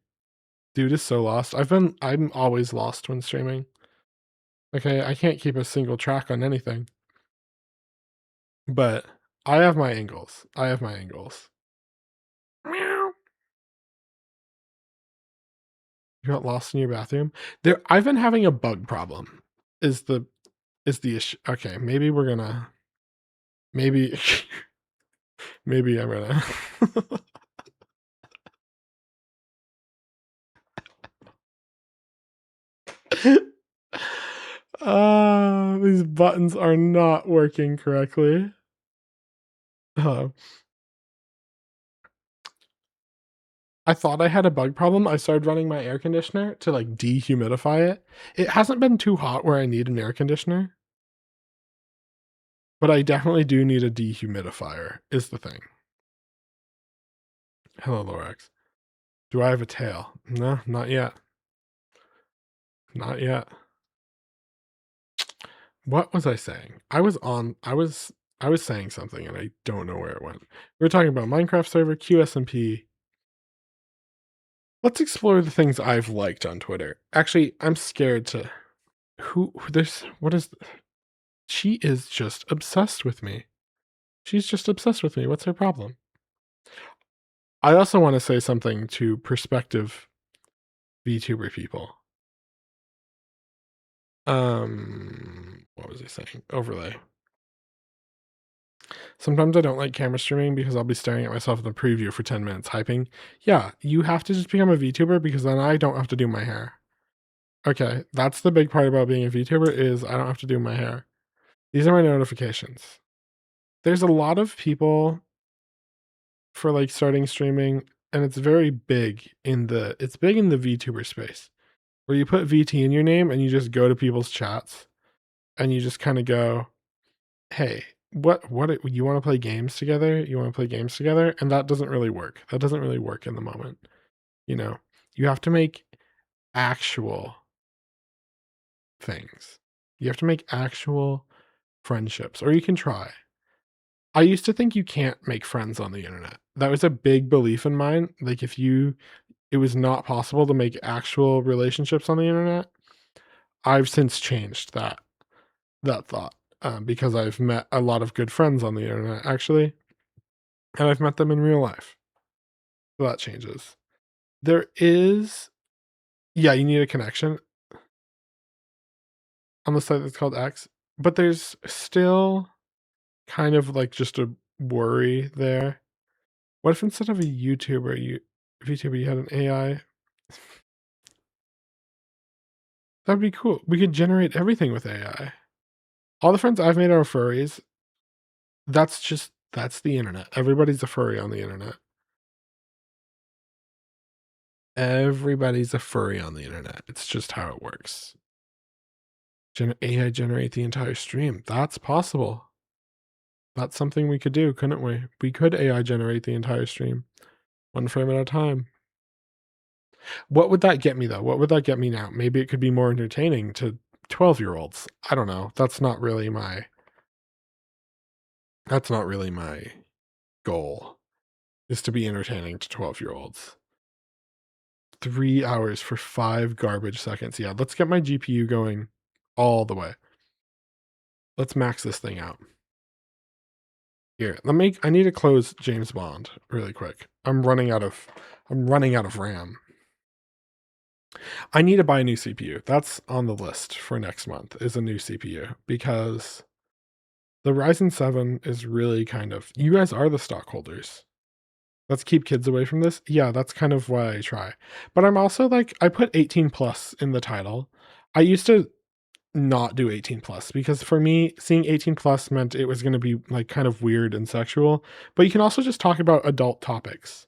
Dude is so lost. I'm always lost when streaming. Okay, I can't keep a single track on anything. But I have my angles. Meow. You got lost in your bathroom? I've been having a bug problem. Is the issue. Okay, maybe we're gonna maybe maybe I'm gonna these buttons are not working correctly. I thought I had a bug problem. I started running my air conditioner to like dehumidify it. It hasn't been too hot where I need an air conditioner. But I definitely do need a dehumidifier, is the thing. Hello, Lorax. Do I have a tail? No, not yet. Not yet. What was I saying? I was saying something and I don't know where it went. We were talking about Minecraft server, QSMP. Let's explore the things I've liked on Twitter. Actually, I'm scared to she is just obsessed with me. She's just obsessed with me. What's her problem? I also want to say something to prospective VTuber people. What was I saying? Overlay. Sometimes I don't like camera streaming because I'll be staring at myself in the preview for 10 minutes hyping. Yeah, you have to just become a VTuber because then I don't have to do my hair. Okay, that's the big part about being a VTuber is I don't have to do my hair. These are my notifications. There's a lot of people for like starting streaming and it's very big in the VTuber space where you put VT in your name and you just go to people's chats and you just kind of go, hey, what you want to play games together? And that doesn't really work. That doesn't really work in the moment. You have to make actual things. You have to make actual friendships, or you can try. I used to think you can't make friends on the internet. That was a big belief in mine. Like it was not possible to make actual relationships on the internet. I've since changed that thought because I've met a lot of good friends on the internet actually, and I've met them in real life. So that changes. There is, yeah, you need a connection. on the site that's called X, but there's still kind of like just a worry there. What if instead of a VTuber, you had an AI? That'd be cool. We could generate everything with AI. All the friends I've made are furries. That's the internet. Everybody's a furry on the internet. Everybody's a furry on the internet. It's just how it works. AI generate the entire stream. That's possible. That's something we could do, couldn't we? We could AI generate the entire stream. One frame at a time. What would that get me, though? What would that get me now? Maybe it could be more entertaining to 12-year-olds. I don't know. That's not really my goal, is to be entertaining to 12-year-olds. 3 hours for 5 garbage seconds. Yeah, let's get my GPU going all the way. Let's max this thing out. Here, I need to close James Bond really quick. I'm running out of RAM. I need to buy a new CPU. That's on the list for next month, is a new CPU, because the Ryzen 7 is really kind of, you guys are the stockholders. Let's keep kids away from this. Yeah, that's kind of why I try. But I'm also like, I put 18 plus in the title. I used to not do 18 plus because for me, seeing 18 plus meant it was going to be like kind of weird and sexual. But you can also just talk about adult topics,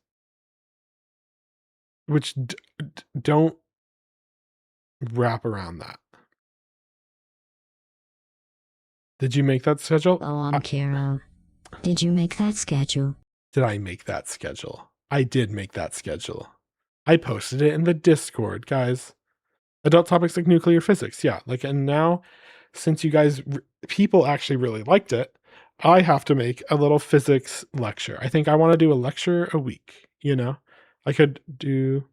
which don't wrap around that. Did you make that schedule? Oh, Kira. Did you make that schedule? Did I make that schedule? I did make that schedule. I posted it in the Discord, guys. Adult topics like nuclear physics. Yeah. Like, and now since you guys, people actually really liked it, I have to make a little physics lecture. I think I want to do a lecture a week, you know? I could do...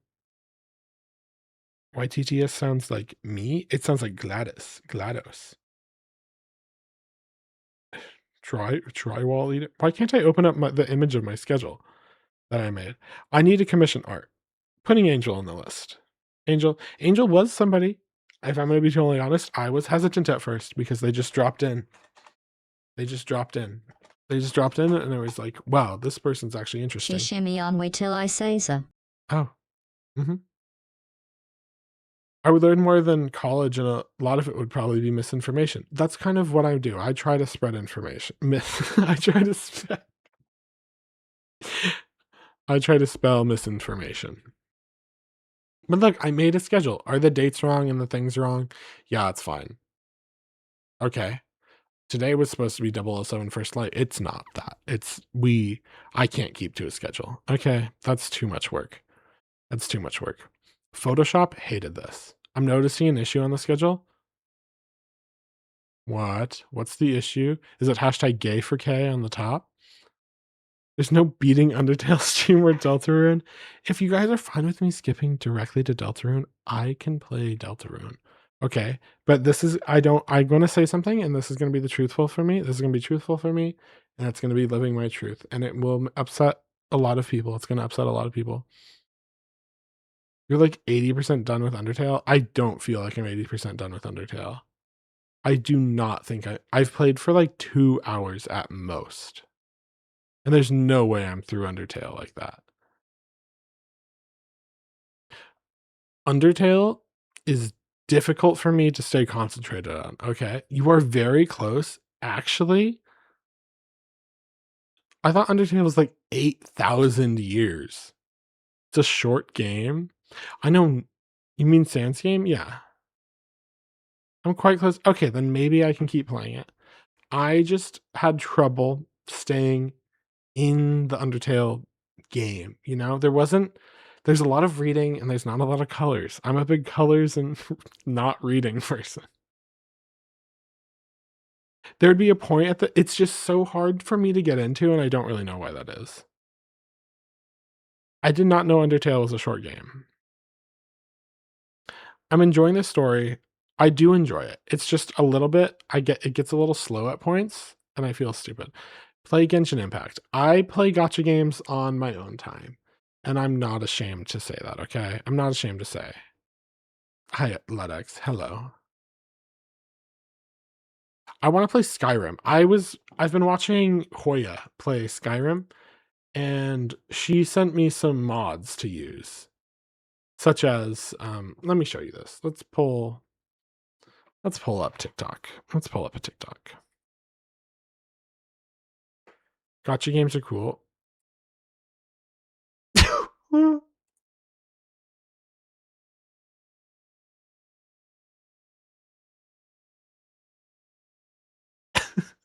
YTTS sounds like me? It sounds like GLaDOS. Try wall eater. Why can't I open up the image of my schedule that I made? I need to commission art. Putting Angel on the list. Angel was somebody, if I'm going to be totally honest, I was hesitant at first because they just dropped in. They just dropped in and I was like, wow, this person's actually interesting. Shimmy on, wait till I say so. Oh. Mm-hmm. I would learn more than college, and a lot of it would probably be misinformation. That's kind of what I do. I try to spread information. I try to spell misinformation. But look, I made a schedule. Are the dates wrong and the things wrong? Yeah, it's fine. Okay. Today was supposed to be 007 First Light. It's not that. I can't keep to a schedule. Okay, that's too much work. Photoshop hated this. I'm noticing an issue on the schedule. What? What's the issue? Is it hashtag gay for K on the top? There's no beating Undertale stream or Deltarune. If you guys are fine with me skipping directly to Deltarune, I can play Deltarune. Okay, but I'm going to say something, and this is going to be truthful for me, and it's going to be living my truth, and it will upset a lot of people. It's going to upset a lot of people. You're like 80% done with Undertale? I don't feel like I'm 80% done with Undertale. I do not think I've played for like 2 hours at most. And there's no way I'm through Undertale like that. Undertale is difficult for me to stay concentrated on. Okay. You are very close. Actually, I thought Undertale was like 8,000 years. It's a short game. I know. You mean Sans game? Yeah. I'm quite close. Okay, then maybe I can keep playing it. I just had trouble staying in the Undertale game, you know? There's a lot of reading and there's not a lot of colors. I'm a big colors and not reading person. There'd be a point it's just so hard for me to get into, and I don't really know why that is. I did not know Undertale was a short game. I'm enjoying this story. I do enjoy it. It's just a little bit, it gets a little slow at points, and I feel stupid. Play Genshin Impact. I play gacha games on my own time, and I'm not ashamed to say that, okay? I'm not ashamed to say. Hi, Ludex. Hello. I want to play Skyrim. I've been watching Hoya play Skyrim, and she sent me some mods to use, such as let me show you this. Let's pull up TikTok. Let's pull up a TikTok. Gotcha games are cool.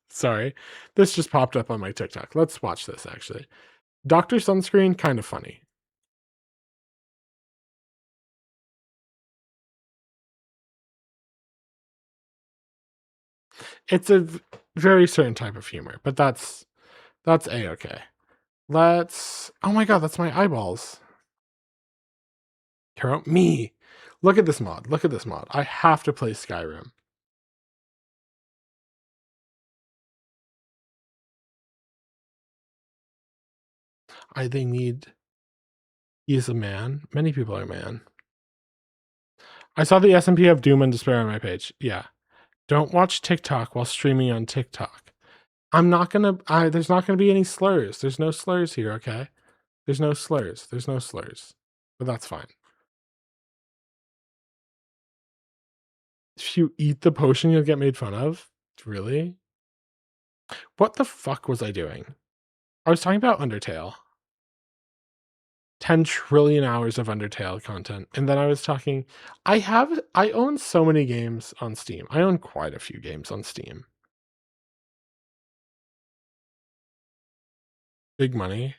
Sorry. This just popped up on my TikTok. Let's watch this actually. Dr. Sunscreen, kind of funny. It's a very certain type of humor, but that's a-okay. Oh my god, that's my eyeballs. Hero, me. Look at this mod. Look at this mod. I have to play Skyrim. They need. He is a man. Many people are man. I saw the SMP of Doom and Despair on my page. Yeah. Don't watch TikTok while streaming on TikTok. I'm not gonna. There's not gonna be any slurs. There's no slurs here. Okay. There's no slurs. There's no slurs. But that's fine. If you eat the potion, you'll get made fun of. Really? What the fuck was I doing? I was talking about Undertale. 10 trillion hours of Undertale content. And then I was talking, I own so many games on Steam. I own quite a few games on Steam. Big money.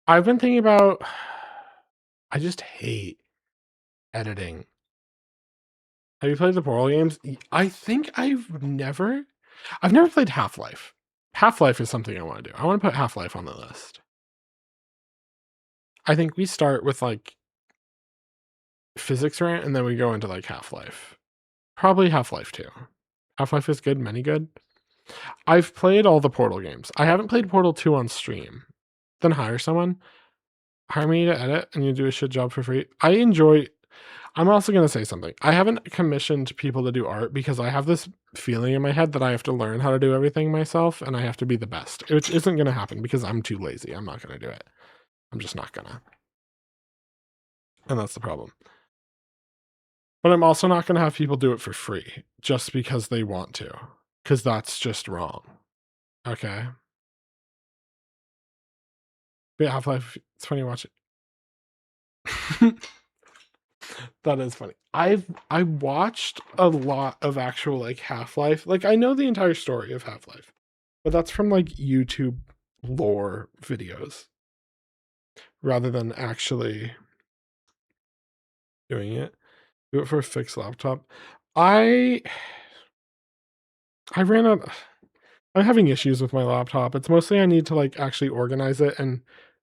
I've been thinking about, I just hate editing. Have you played the Portal games? I think I've never played Half-Life. Half-Life is something I want to do. I want to put Half-Life on the list. I think we start with like physics rant and then we go into like Half-Life. Probably Half-Life 2. Half-Life is good, many good. I've played all the Portal games. I haven't played Portal 2 on stream. Then hire someone. Hire me to edit and you do a shit job for free. I'm also going to say something. I haven't commissioned people to do art because I have this feeling in my head that I have to learn how to do everything myself and I have to be the best, which isn't going to happen because I'm too lazy. I'm not going to do it. I'm just not going to. And that's the problem. But I'm also not going to have people do it for free just because they want to, because that's just wrong. Okay. But Half-Life, it's funny to watch it. That is funny. I watched a lot of actual like Half-Life. Like I know the entire story of Half-Life, but that's from like YouTube lore videos rather than actually doing it. Do it for a fixed laptop. I ran out. I'm having issues with my laptop. It's mostly I need to like actually organize it and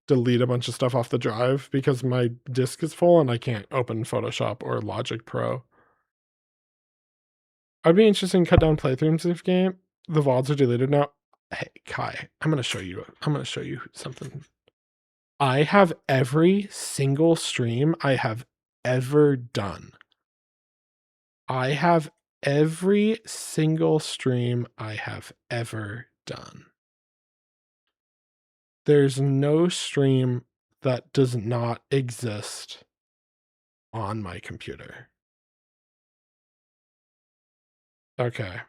delete a bunch of stuff off the drive because my disk is full and I can't open Photoshop or Logic Pro. I'd be interested in cut down playthroughs if game. The VODs are deleted now. Hey, Kai, I'm gonna show you something. I have every single stream I have ever done. I have every single stream I have ever done. There's no stream that does not exist on my computer. Okay.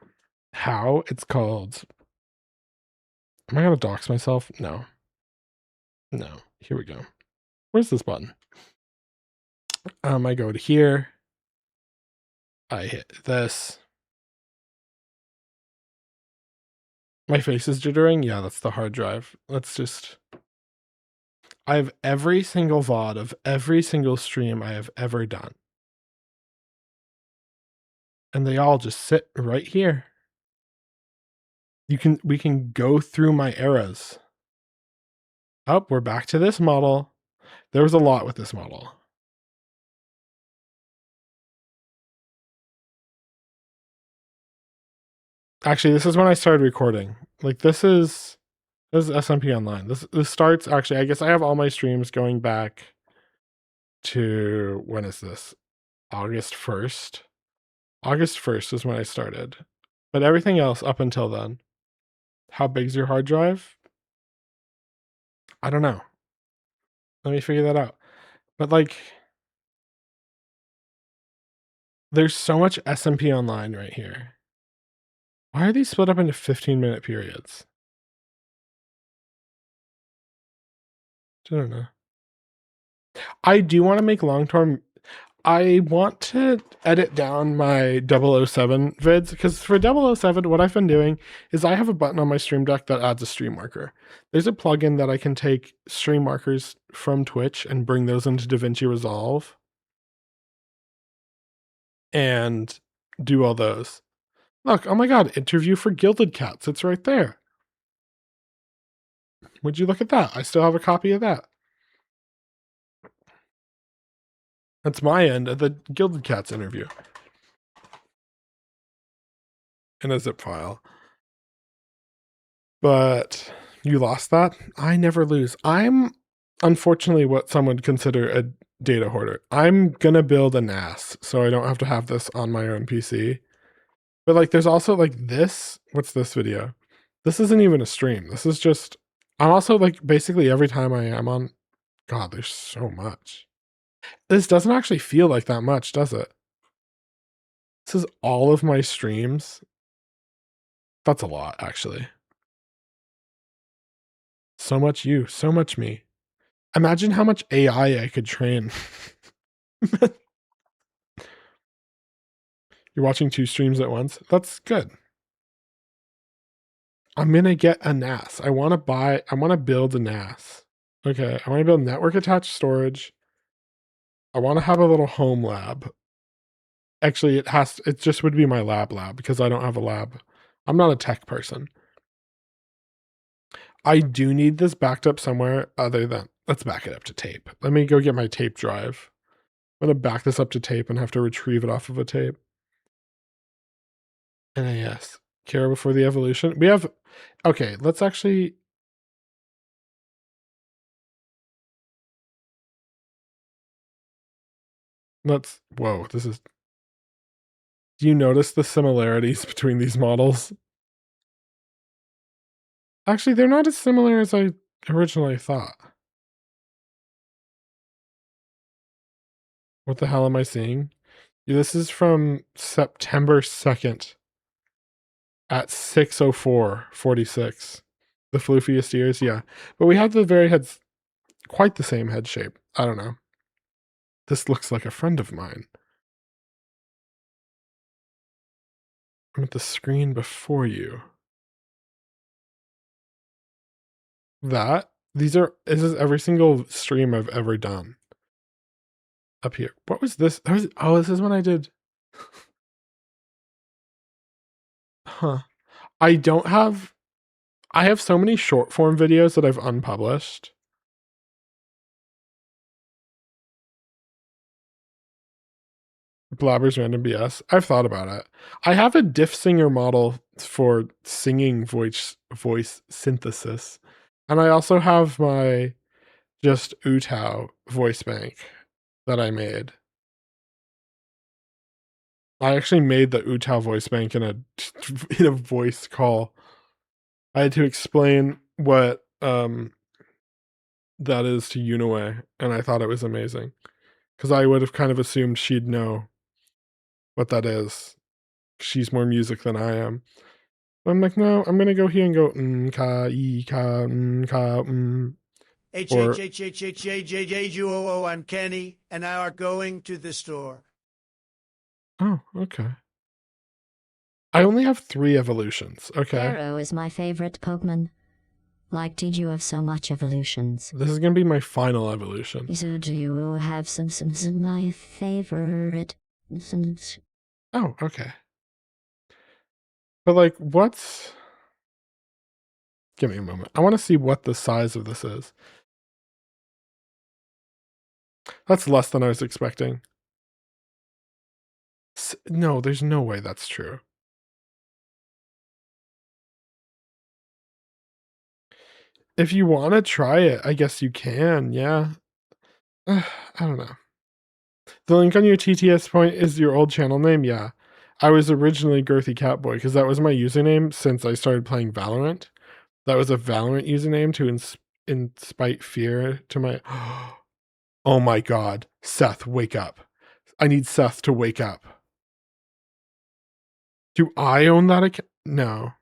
How? It's called... Am I gonna dox myself? No. No. Here we go. Where's this button? I go to here. I hit this. My face is jittering? Yeah, that's the hard drive. Let's just... I have every single VOD of every single stream I have ever done. And they all just sit right here. We can go through my eras. Oh, we're back to this model. There was a lot with this model. Actually, this is when I started recording. Like this is SMP Online. This starts actually, I guess I have all my streams going back to, when is this? August 1st. August 1st is when I started. But everything else up until then. How big's your hard drive? I don't know. Let me figure that out. But like, there's so much SMP online right here. Why are these split up into 15-minute periods? I don't know. I do want to make long-term. I want to edit down my 007 vids, because for 007, what I've been doing is I have a button on my Stream Deck that adds a stream marker. There's a plugin that I can take stream markers from Twitch and bring those into DaVinci Resolve and do all those. Look, oh my god, interview for Gilded Cats. It's right there. Would you look at that? I still have a copy of that. That's my end of the Gilded Cats interview. In a zip file. But you lost that? I never lose. I'm unfortunately what some would consider a data hoarder. I'm gonna build a NAS so I don't have to have this on my own PC. But like there's also like this. What's this video? This isn't even a stream. This is just, I'm also like basically every time I am on, god, there's so much. This doesn't actually feel like that much, does it? This is all of my streams. That's a lot, actually. So much you, so much me. Imagine how much AI I could train. You're watching 2 streams at once? That's good. I'm gonna get a NAS. I wanna build a NAS. Okay, I wanna build network attached storage. I wanna have a little home lab. Actually, it just would be my lab because I don't have a lab. I'm not a tech person. I do need this backed up somewhere other than, let's back it up to tape. Let me go get my tape drive. I'm gonna back this up to tape and have to retrieve it off of a tape. NAS. Care before the evolution. We have, okay, let's actually, whoa, this is, do you notice the similarities between these models? Actually, they're not as similar as I originally thought. What the hell am I seeing? This is from September 2nd at 6:04:46. The floofiest ears, yeah. But we have the very heads, quite the same head shape. I don't know. This looks like a friend of mine. I'm at the screen before you. This is every single stream I've ever done. Up here. What was this? Oh, this is when I did. Huh. I have so many short form videos that I've unpublished. Blabber's random BS. I've thought about it. I have a diff singer model for singing voice synthesis. And I also have my just Utao voice bank that I made. I actually made the Utao voice bank in a voice call. I had to explain what that is to Yunaway, and I thought it was amazing. Because I would have kind of assumed she'd know what that is. She's more music than I am. I'm like, no, I'm gonna go here and go ka e ka ka H-H-H-H-H-J-J-J-J-J-U-O-O, I'm Kenny, and I are going to the store. Oh, okay. I only have 3 evolutions. Okay. Arrow is my favorite Pokemon. Like, did you have so much evolutions? This is gonna be my final evolution. So do you have some my favorite? Oh, okay. But like, give me a moment. I want to see what the size of this is. That's less than I was expecting. No, there's no way that's true. If you want to try it, I guess you can, yeah. I don't know. The link on your TTS point is your old channel name, yeah. I was originally Girthy Catboy because that was my username since I started playing Valorant. That was a Valorant username to inspite fear to my... Oh my god. Seth, wake up. I need Seth to wake up. Do I own that account? No.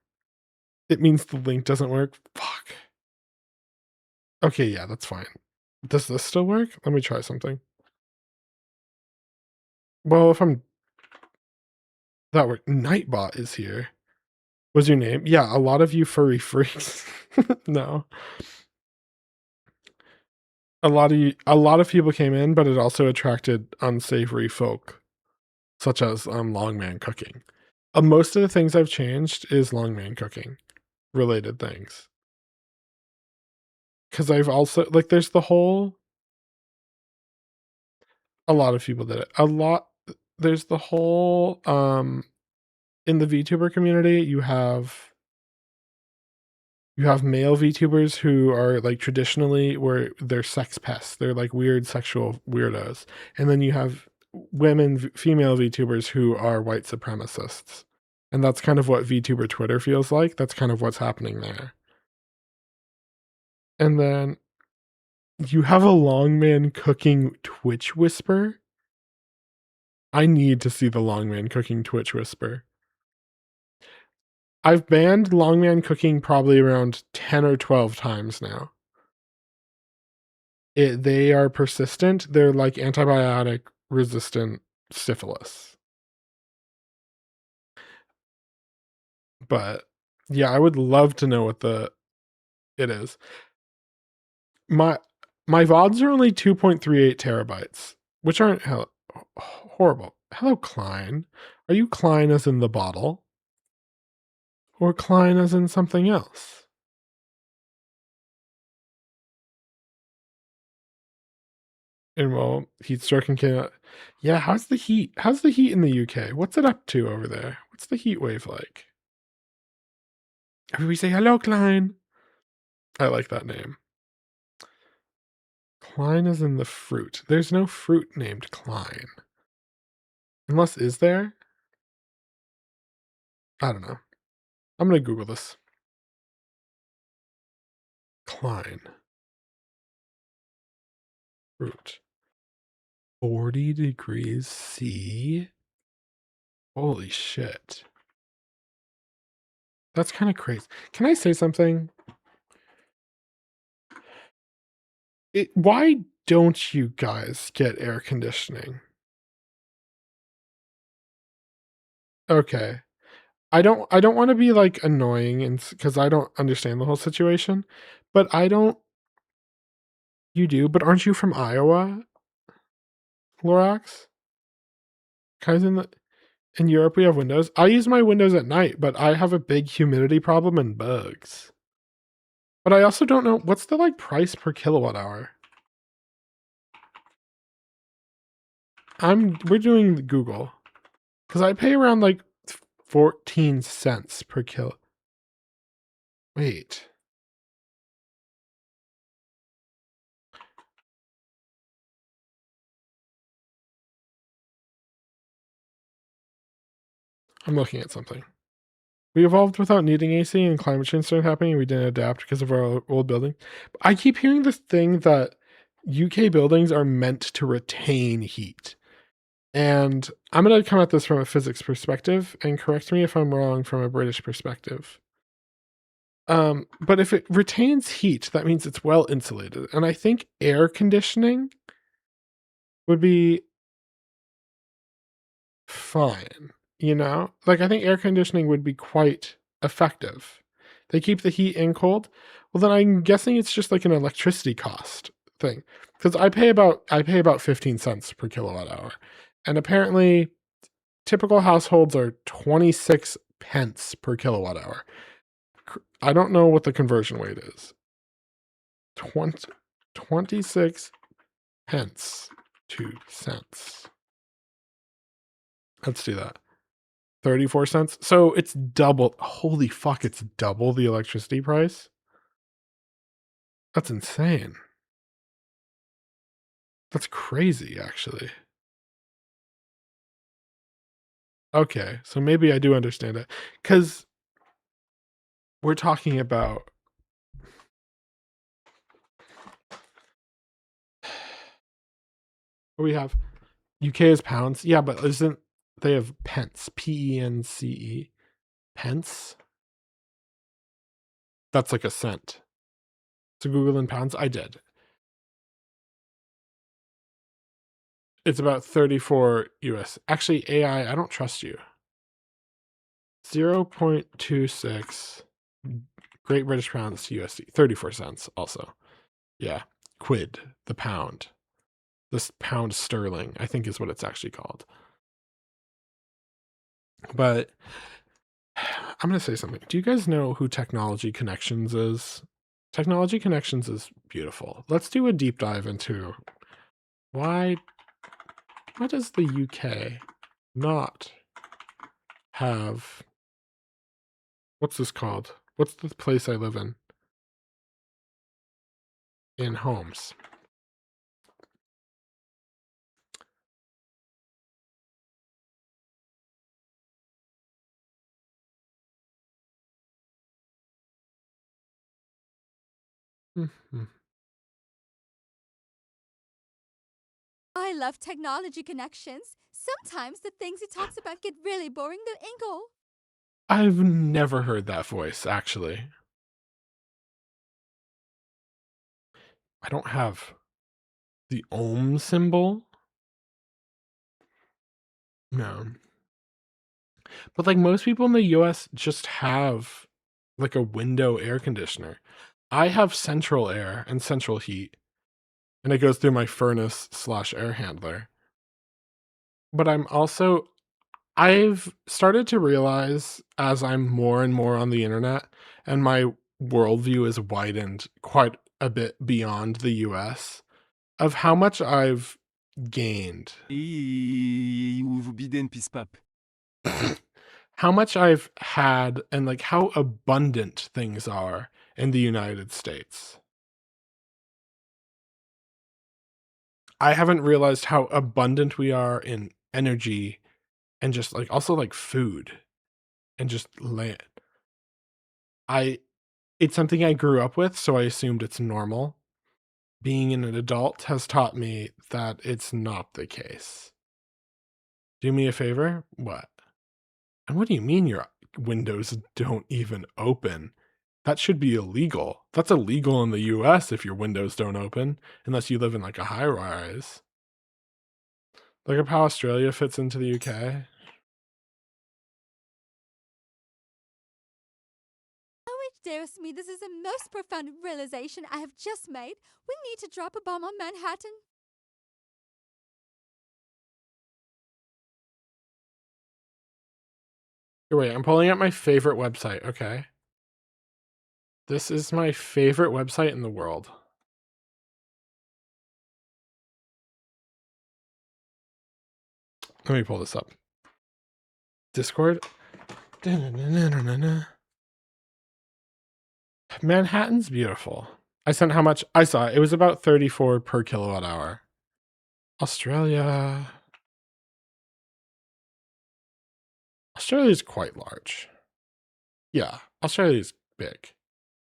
It means the link doesn't work? Fuck. Okay, yeah, that's fine. Does this still work? Let me try something. Well, if I'm... That work. Nightbot is here. What's your name? Yeah, a lot of you furry freaks. No. A lot of people came in, but it also attracted unsavory folk, such as Longman cooking. Most of the things I've changed is Longman cooking related things. Because I've also, like, there's the whole... A lot of people did it. There's the whole, in the VTuber community, you have male VTubers who are like traditionally where they're sex pests. They're like weird sexual weirdos. And then you have female VTubers who are white supremacists. And that's kind of what VTuber Twitter feels like. That's kind of what's happening there. And then you have a Longman cooking Twitch whisper. I need to see the Longman cooking Twitch whisper. I've banned Longman cooking probably around 10 or 12 times now. They are persistent. They're like antibiotic resistant syphilis. But yeah, I would love to know what it is. My VODs are only 2.38 terabytes, which aren't horrible. Hello, Klein. Are you Klein as in the bottle? Or Klein as in something else? And well, heat stroking cannot. Yeah, how's the heat? How's the heat in the UK? What's it up to over there? What's the heat wave like? Everybody say hello, Klein. I like that name. Klein is in the fruit. There's no fruit named Klein. Unless, is there? I don't know. I'm gonna Google this. Klein. Fruit. 40 degrees C? Holy shit. That's kind of crazy. Can I say something? Why don't you guys get air conditioning? Okay. I don't want to be like annoying and because I don't understand the whole situation, but you do, but aren't you from Iowa, Lorax? Guys, in Europe we have windows. I use my windows at night, but I have a big humidity problem and bugs. But I also don't know what's the like price per kilowatt hour. We're doing Google because I pay around like 14 cents per kilo. Wait. I'm looking at something. We evolved without needing AC and climate change started happening. We didn't adapt because of our old building. I keep hearing this thing that UK buildings are meant to retain heat. And I'm going to come at this from a physics perspective and correct me if I'm wrong from a British perspective. But if it retains heat, that means it's well insulated. And I think air conditioning would be fine. You know, like I think air conditioning would be quite effective. They keep the heat in cold. Well, then I'm guessing it's just like an electricity cost thing because I pay about 15 cents per kilowatt hour, and apparently typical households are 26 pence per kilowatt hour. I don't know what the conversion rate is. 26 pence to cents. Let's do that. 34 cents. So it's double. Holy fuck, it's double the electricity price. That's insane. That's crazy, actually. Okay, so maybe I do understand it. 'Cause we're talking about what we have UK is pounds. Yeah, but isn't they have pence, Pence. Pence? That's like a cent. So Google in pounds? I did. It's about 34 US. Actually, AI, I don't trust you. 0.26 Great British pounds USD. 34 cents also. Yeah. Quid, the pound. This pound sterling, I think is what it's actually called. But I'm going to say something. Do you guys know who Technology Connections is? Technology Connections is beautiful. Let's do a deep dive into why does the UK not have, what's this called? What's the place I live in? In homes. Mhm. I love Technology Connections. Sometimes the things he talks about get really boring to Ingle. I've never heard that voice, actually. I don't have the ohm symbol. No. But like most people in the US just have like a window air conditioner. I have central air and central heat, and it goes through my furnace/air handler. But I've started to realize as I'm more and more on the internet and my worldview is widened quite a bit beyond the US of how much I've gained. How much I've had and like how abundant things are in the United States. I haven't realized how abundant we are in energy and just like also like food and just land. It's something I grew up with, so I assumed it's normal. Being an adult has taught me that it's not the case. Do me a favor? What? And what do you mean your windows don't even open? That should be illegal. That's illegal in the US if your windows don't open, unless you live in like a high rise. Look up how Australia fits into the UK. Oh, it dares me. This is the most profound realization I have just made. We need to drop a bomb on Manhattan. Here, wait, I'm pulling up my favorite website, okay? This is my favorite website in the world. Let me pull this up. Discord. Manhattan's beautiful. I sent how much? I saw it. It was about 34 per kilowatt hour. Australia. Australia is quite large. Yeah, Australia is big.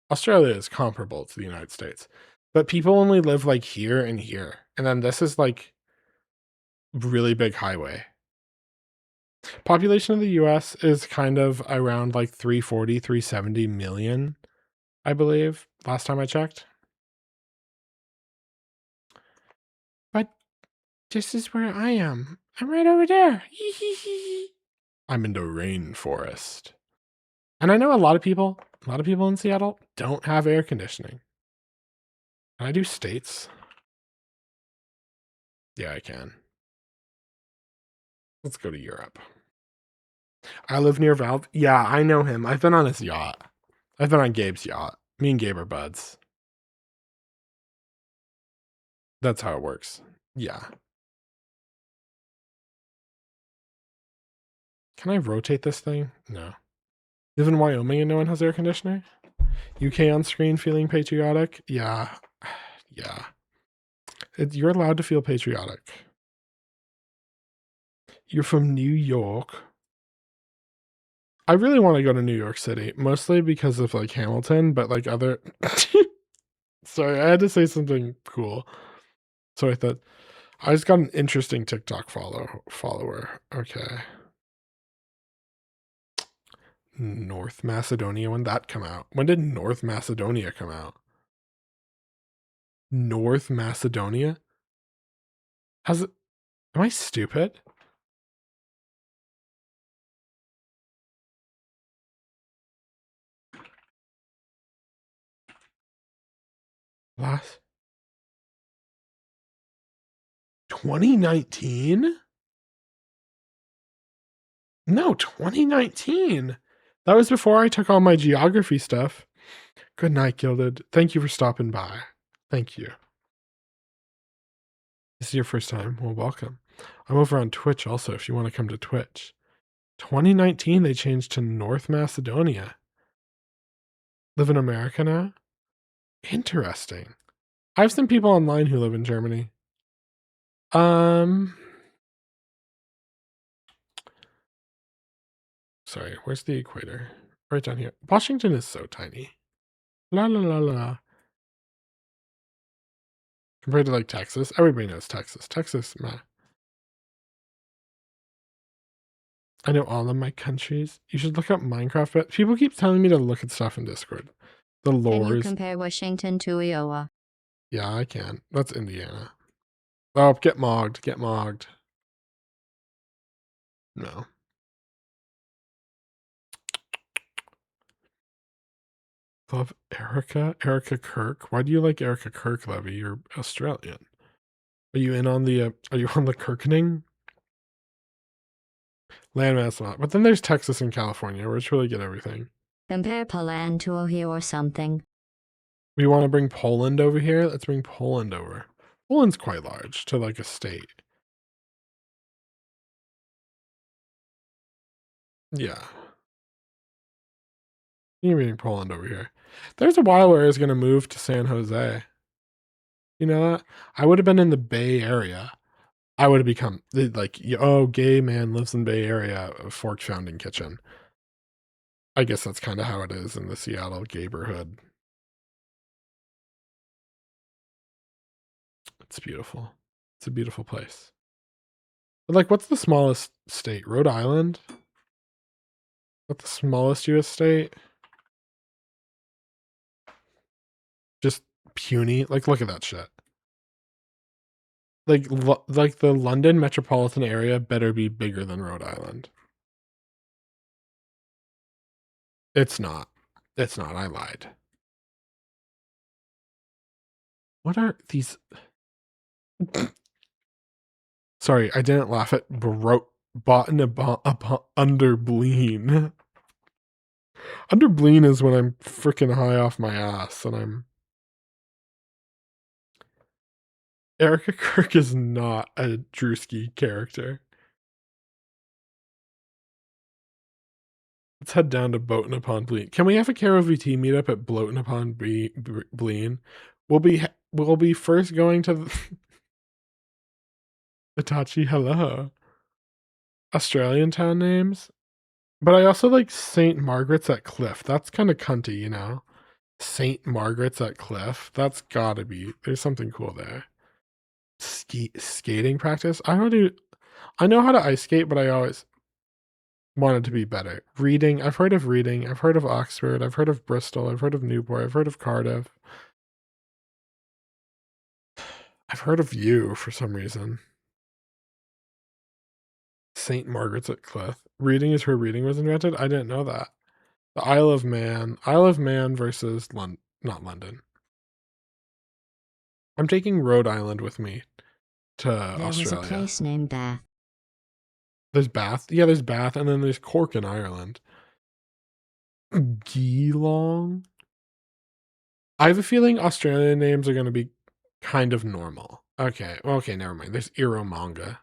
Australia is comparable to the United States. But people only live like here and here. And then this is like really big highway. Population of the US is kind of around like 340, 370 million, I believe, last time I checked. But this is where I am. I'm right over there. I'm in the rainforest. And I know a lot of people in Seattle don't have air conditioning. Can I do states? Yeah, I can. Let's go to Europe. I live near Valve. Yeah, I know him. I've been on his yacht. I've been on Gabe's yacht. Me and Gabe are buds. That's how it works. Yeah. Can I rotate this thing? No. Live in Wyoming and no one has air conditioner? UK on screen feeling patriotic? Yeah. Yeah. You're allowed to feel patriotic. You're from New York. I really want to go to New York City, mostly because of like Hamilton, but like other. Sorry, I had to say something cool. So I thought I just got an interesting TikTok follower. Okay. North Macedonia, when that come out? When did North Macedonia come out? North Macedonia? Has it? Am I stupid? Last 2019? No, 2019. That was before I took all my geography stuff. Good night, Gilded. Thank you for stopping by. Thank you. This is your first time. Well, welcome. I'm over on Twitch also if you want to come to Twitch. 2019, they changed to North Macedonia. Live in America now? Interesting. I have some people online who live in Germany. Sorry, where's the equator? Right down here. Washington is so tiny. La la la la. Compared to like Texas, everybody knows Texas. Texas, meh. I know all of my countries. You should look up Minecraft, but people keep telling me to look at stuff in Discord. The Can you lores. compare Washington to Iowa? Yeah, I can. That's Indiana. Oh, get mogged. Get mogged. No. Love Erica? Erica Kirk? Why do you like Erica Kirk, Levy? You're Australian. Are you in on the, are you on the Kirkening? Landmass lot. But then there's Texas and California, where it's really get everything. Compare Poland to Ohio or something. We want to bring Poland over here? Let's bring Poland over. Poland's quite large to like a state. Yeah. You're bring Poland over here. There's a while where I was going to move to San Jose. You know what? I would have been in the Bay Area. I would have become like, oh, gay man lives in Bay Area, Fork Founding Kitchen. I guess that's kind of how it is in the Seattle neighborhood. It's beautiful. It's a beautiful place. But like, what's the smallest state? Rhode Island? What's the smallest U.S. state? Just puny. Like, look at that shit. Like the London metropolitan area better be bigger than Rhode Island. It's not. It's not. I lied. What are these? Sorry, I didn't laugh at underbleen. Underbleen is when I'm freaking high off my ass and I'm. Erica Kirk is not a Drewski character. Let's head down to Boatin' Upon Bleen. Can we have a KROVT meetup at Bloatin' Upon Bleen? We'll be first going to the Itachi. Hello. Australian town names. But I also like St. Margaret's at Cliff. That's kind of cunty, you know? St. Margaret's at Cliff. That's gotta be. There's something cool there. Skating practice. I know how to ice skate, but I always wanted to be better. Reading. I've heard of Reading. I've heard of Oxford. I've heard of Bristol. I've heard of Newport. I've heard of Cardiff. I've heard of you for some reason. St. Margaret's at Cliff. Reading is where reading was invented? I didn't know that. The Isle of Man. Isle of Man versus not London. I'm taking Rhode Island with me to Australia. There was a place named Bath. There's Bath? Yeah, there's Bath, and then there's Cork in Ireland. Geelong? I have a feeling Australian names are going to be kind of normal. Okay, never mind. There's Eromanga.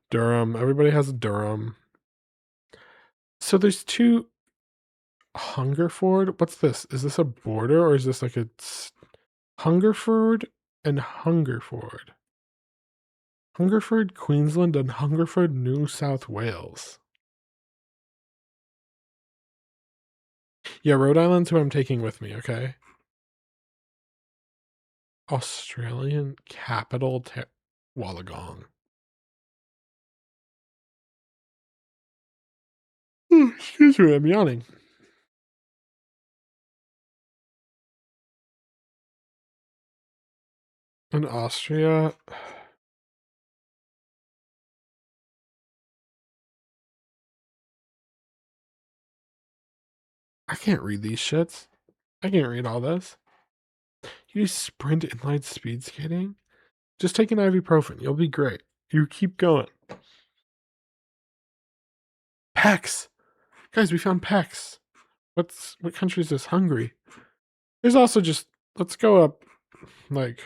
Durham. Everybody has Durham. So there's two. Hungerford? What's this? Is this a border or is this like a Hungerford and Hungerford? Hungerford, Queensland, and Hungerford, New South Wales. Yeah, Rhode Island's who I'm taking with me, okay? Australian capital Wollongong. Excuse me, I'm yawning. In Austria, I can't read these shits. I can't read all this. You sprint inline speed skating? Just take an ibuprofen. You'll be great. You keep going. PEX! Guys, we found PEX. What country is this? Hungary. There's also just, let's go up, like...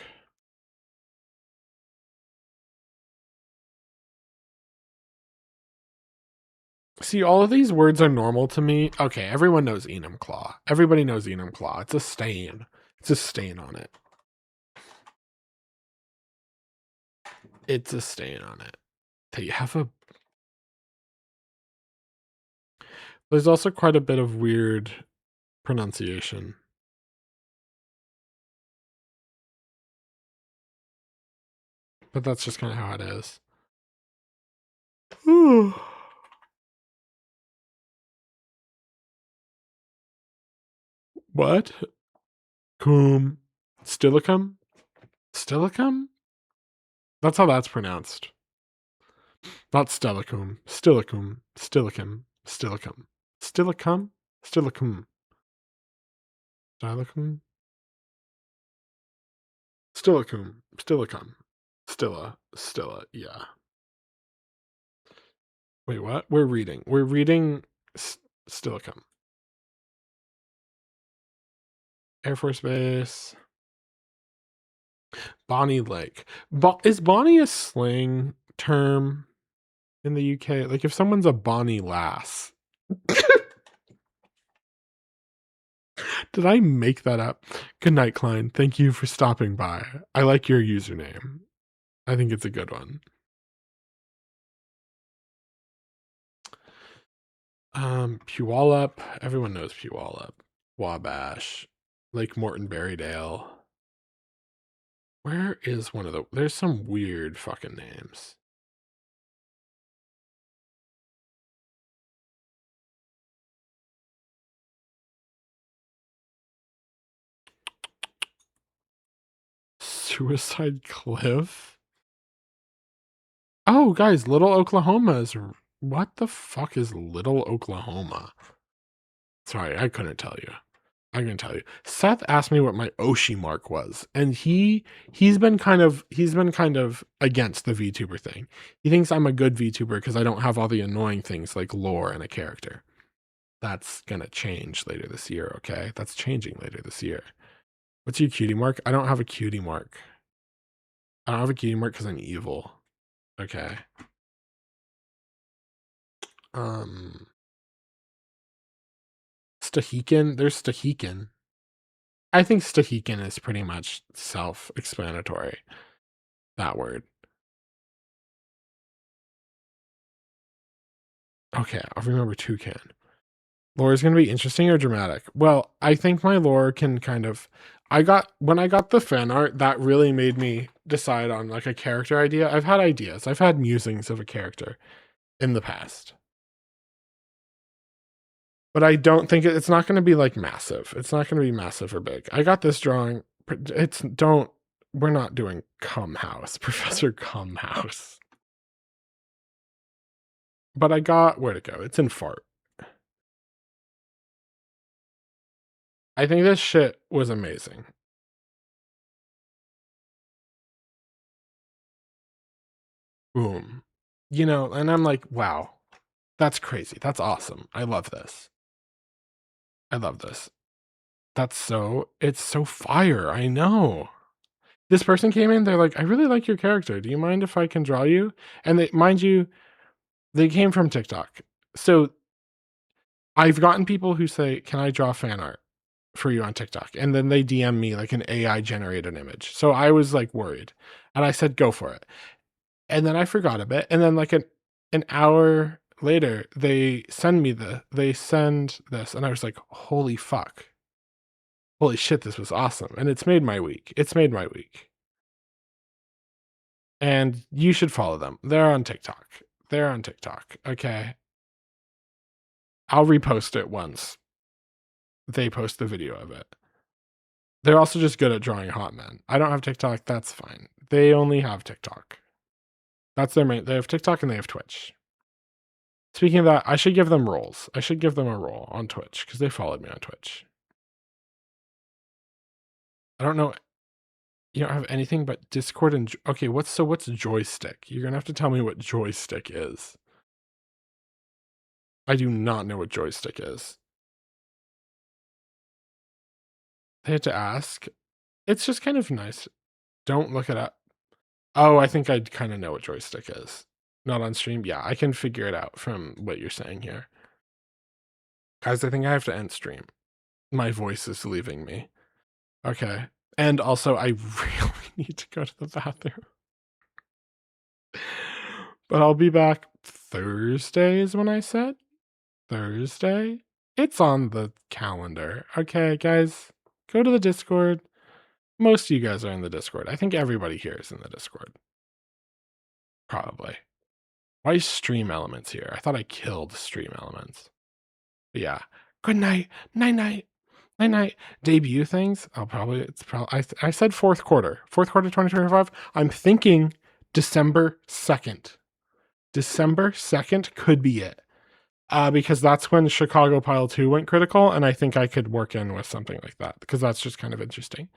See, all of these words are normal to me. Okay, everyone knows Enumclaw. Everybody knows Enumclaw. It's a stain. It's a stain on it. It's a stain on it. They have a... There's also quite a bit of weird pronunciation. But that's just kind of how it is. What? Cum. Stilicum? Stilicum? That's how that's pronounced. Not Stellicum. Stilicum. Stilicum. Stilicum. Stilicum? Stilicum. Stilicum? Stilicum. Stilicum. Stilla. Yeah. Wait, what? We're reading Stilicum. Air Force Base. Bonnie Lake. Is Bonnie a slang term in the UK? Like if someone's a Bonnie lass. Did I make that up? Good night, Klein. Thank you for stopping by. I like your username. I think it's a good one. Puyallup. Everyone knows Puyallup. Wabash. Lake Morton Berrydale. Where is one of the... There's some weird fucking names. Suicide Cliff? Oh, guys, Little Oklahoma is... What the fuck is Little Oklahoma? Sorry, I couldn't tell you. I'm gonna tell you. Seth asked me what my Oshi mark was, and he's been kind of against the VTuber thing. He thinks I'm a good VTuber because I don't have all the annoying things like lore and a character. That's gonna change later this year, okay? That's changing later this year. What's your cutie mark? I don't have a cutie mark. I don't have a cutie mark because I'm evil. Okay. Stahican. There's Stahican. I think Stahican is pretty much self-explanatory. That word. Okay, I'll remember Toucan. Lore is going to be interesting or dramatic? Well, I think my lore can kind of... When I got the fan art, that really made me decide on like a character idea. I've had ideas. I've had musings of a character in the past. But I don't think it's not going to be like massive. It's not going to be massive or big. I got this drawing. We're not doing Cum House, Professor Cum House. But I got, where'd it go? It's in Fart. I think this shit was amazing. Boom. You know, and I'm like, wow, that's crazy. That's awesome. I love this. I love this. It's so fire. I know. This person came in, they're like, I really like your character. Do you mind if I can draw you? And mind you, they came from TikTok. So I've gotten people who say, can I draw fan art for you on TikTok? And then they DM me like an AI generated image. So I was like worried. And I said, go for it. And then I forgot a bit. And then like an hour later, they send this. And I was like, holy fuck. Holy shit, this was awesome. And it's made my week. And you should follow them. They're on TikTok. Okay. I'll repost it once they post the video of it. They're also just good at drawing hot men. I don't have TikTok. That's fine. They only have TikTok. That's their main. They have TikTok and they have Twitch. Speaking of that, I should give them roles. I should give them a role on Twitch because they followed me on Twitch. I don't know. You don't have anything but Discord and... Okay, what's joystick? You're going to have to tell me what joystick is. I do not know what joystick is. They had to ask. It's just kind of nice. Don't look it up. Oh, I think I kind of know what joystick is. Not on stream? Yeah, I can figure it out from what you're saying here. Guys, I think I have to end stream. My voice is leaving me. Okay. And also, I really need to go to the bathroom. But I'll be back Thursday is when I said. Thursday? It's on the calendar. Okay, guys, go to the Discord. Most of you guys are in the Discord. I think everybody here is in the Discord. Probably. Why is Stream Elements here? I thought I killed Stream Elements. But yeah. Good night. Night. Debut things? I said fourth quarter 2025. I'm thinking December 2nd. December 2nd could be it. Because that's when Chicago Pile 2 went critical, and I think I could work in with something like that, because that's just kind of interesting.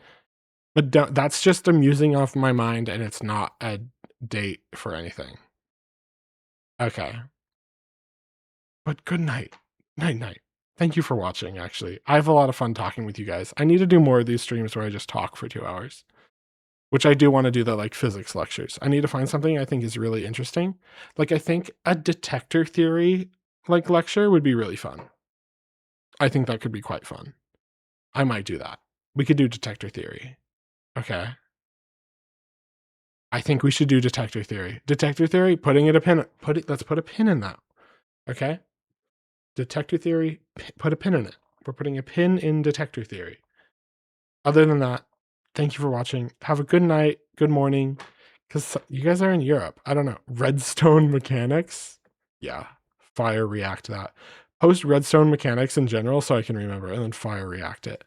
But that's just amusing off my mind, and it's not a date for anything. Okay. But good night. Night. Thank you for watching, actually. I have a lot of fun talking with you guys. I need to do more of these streams where I just talk for 2 hours. Which I do want to do the like physics lectures. I need to find something I think is really interesting. Like I think a detector theory like lecture would be really fun. I think that could be quite fun. I might do that. We could do detector theory. Okay. I think we should do detector theory. Detector theory, let's put a pin in that. Okay? Detector theory, put a pin in it. We're putting a pin in detector theory. Other than that, thank you for watching. Have a good night, good morning, because you guys are in Europe. I don't know. Redstone mechanics? Yeah. Fire react that. Post redstone mechanics in general so I can remember, and then fire react it.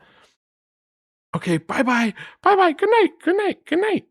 Okay, bye-bye. Bye-bye. Good night.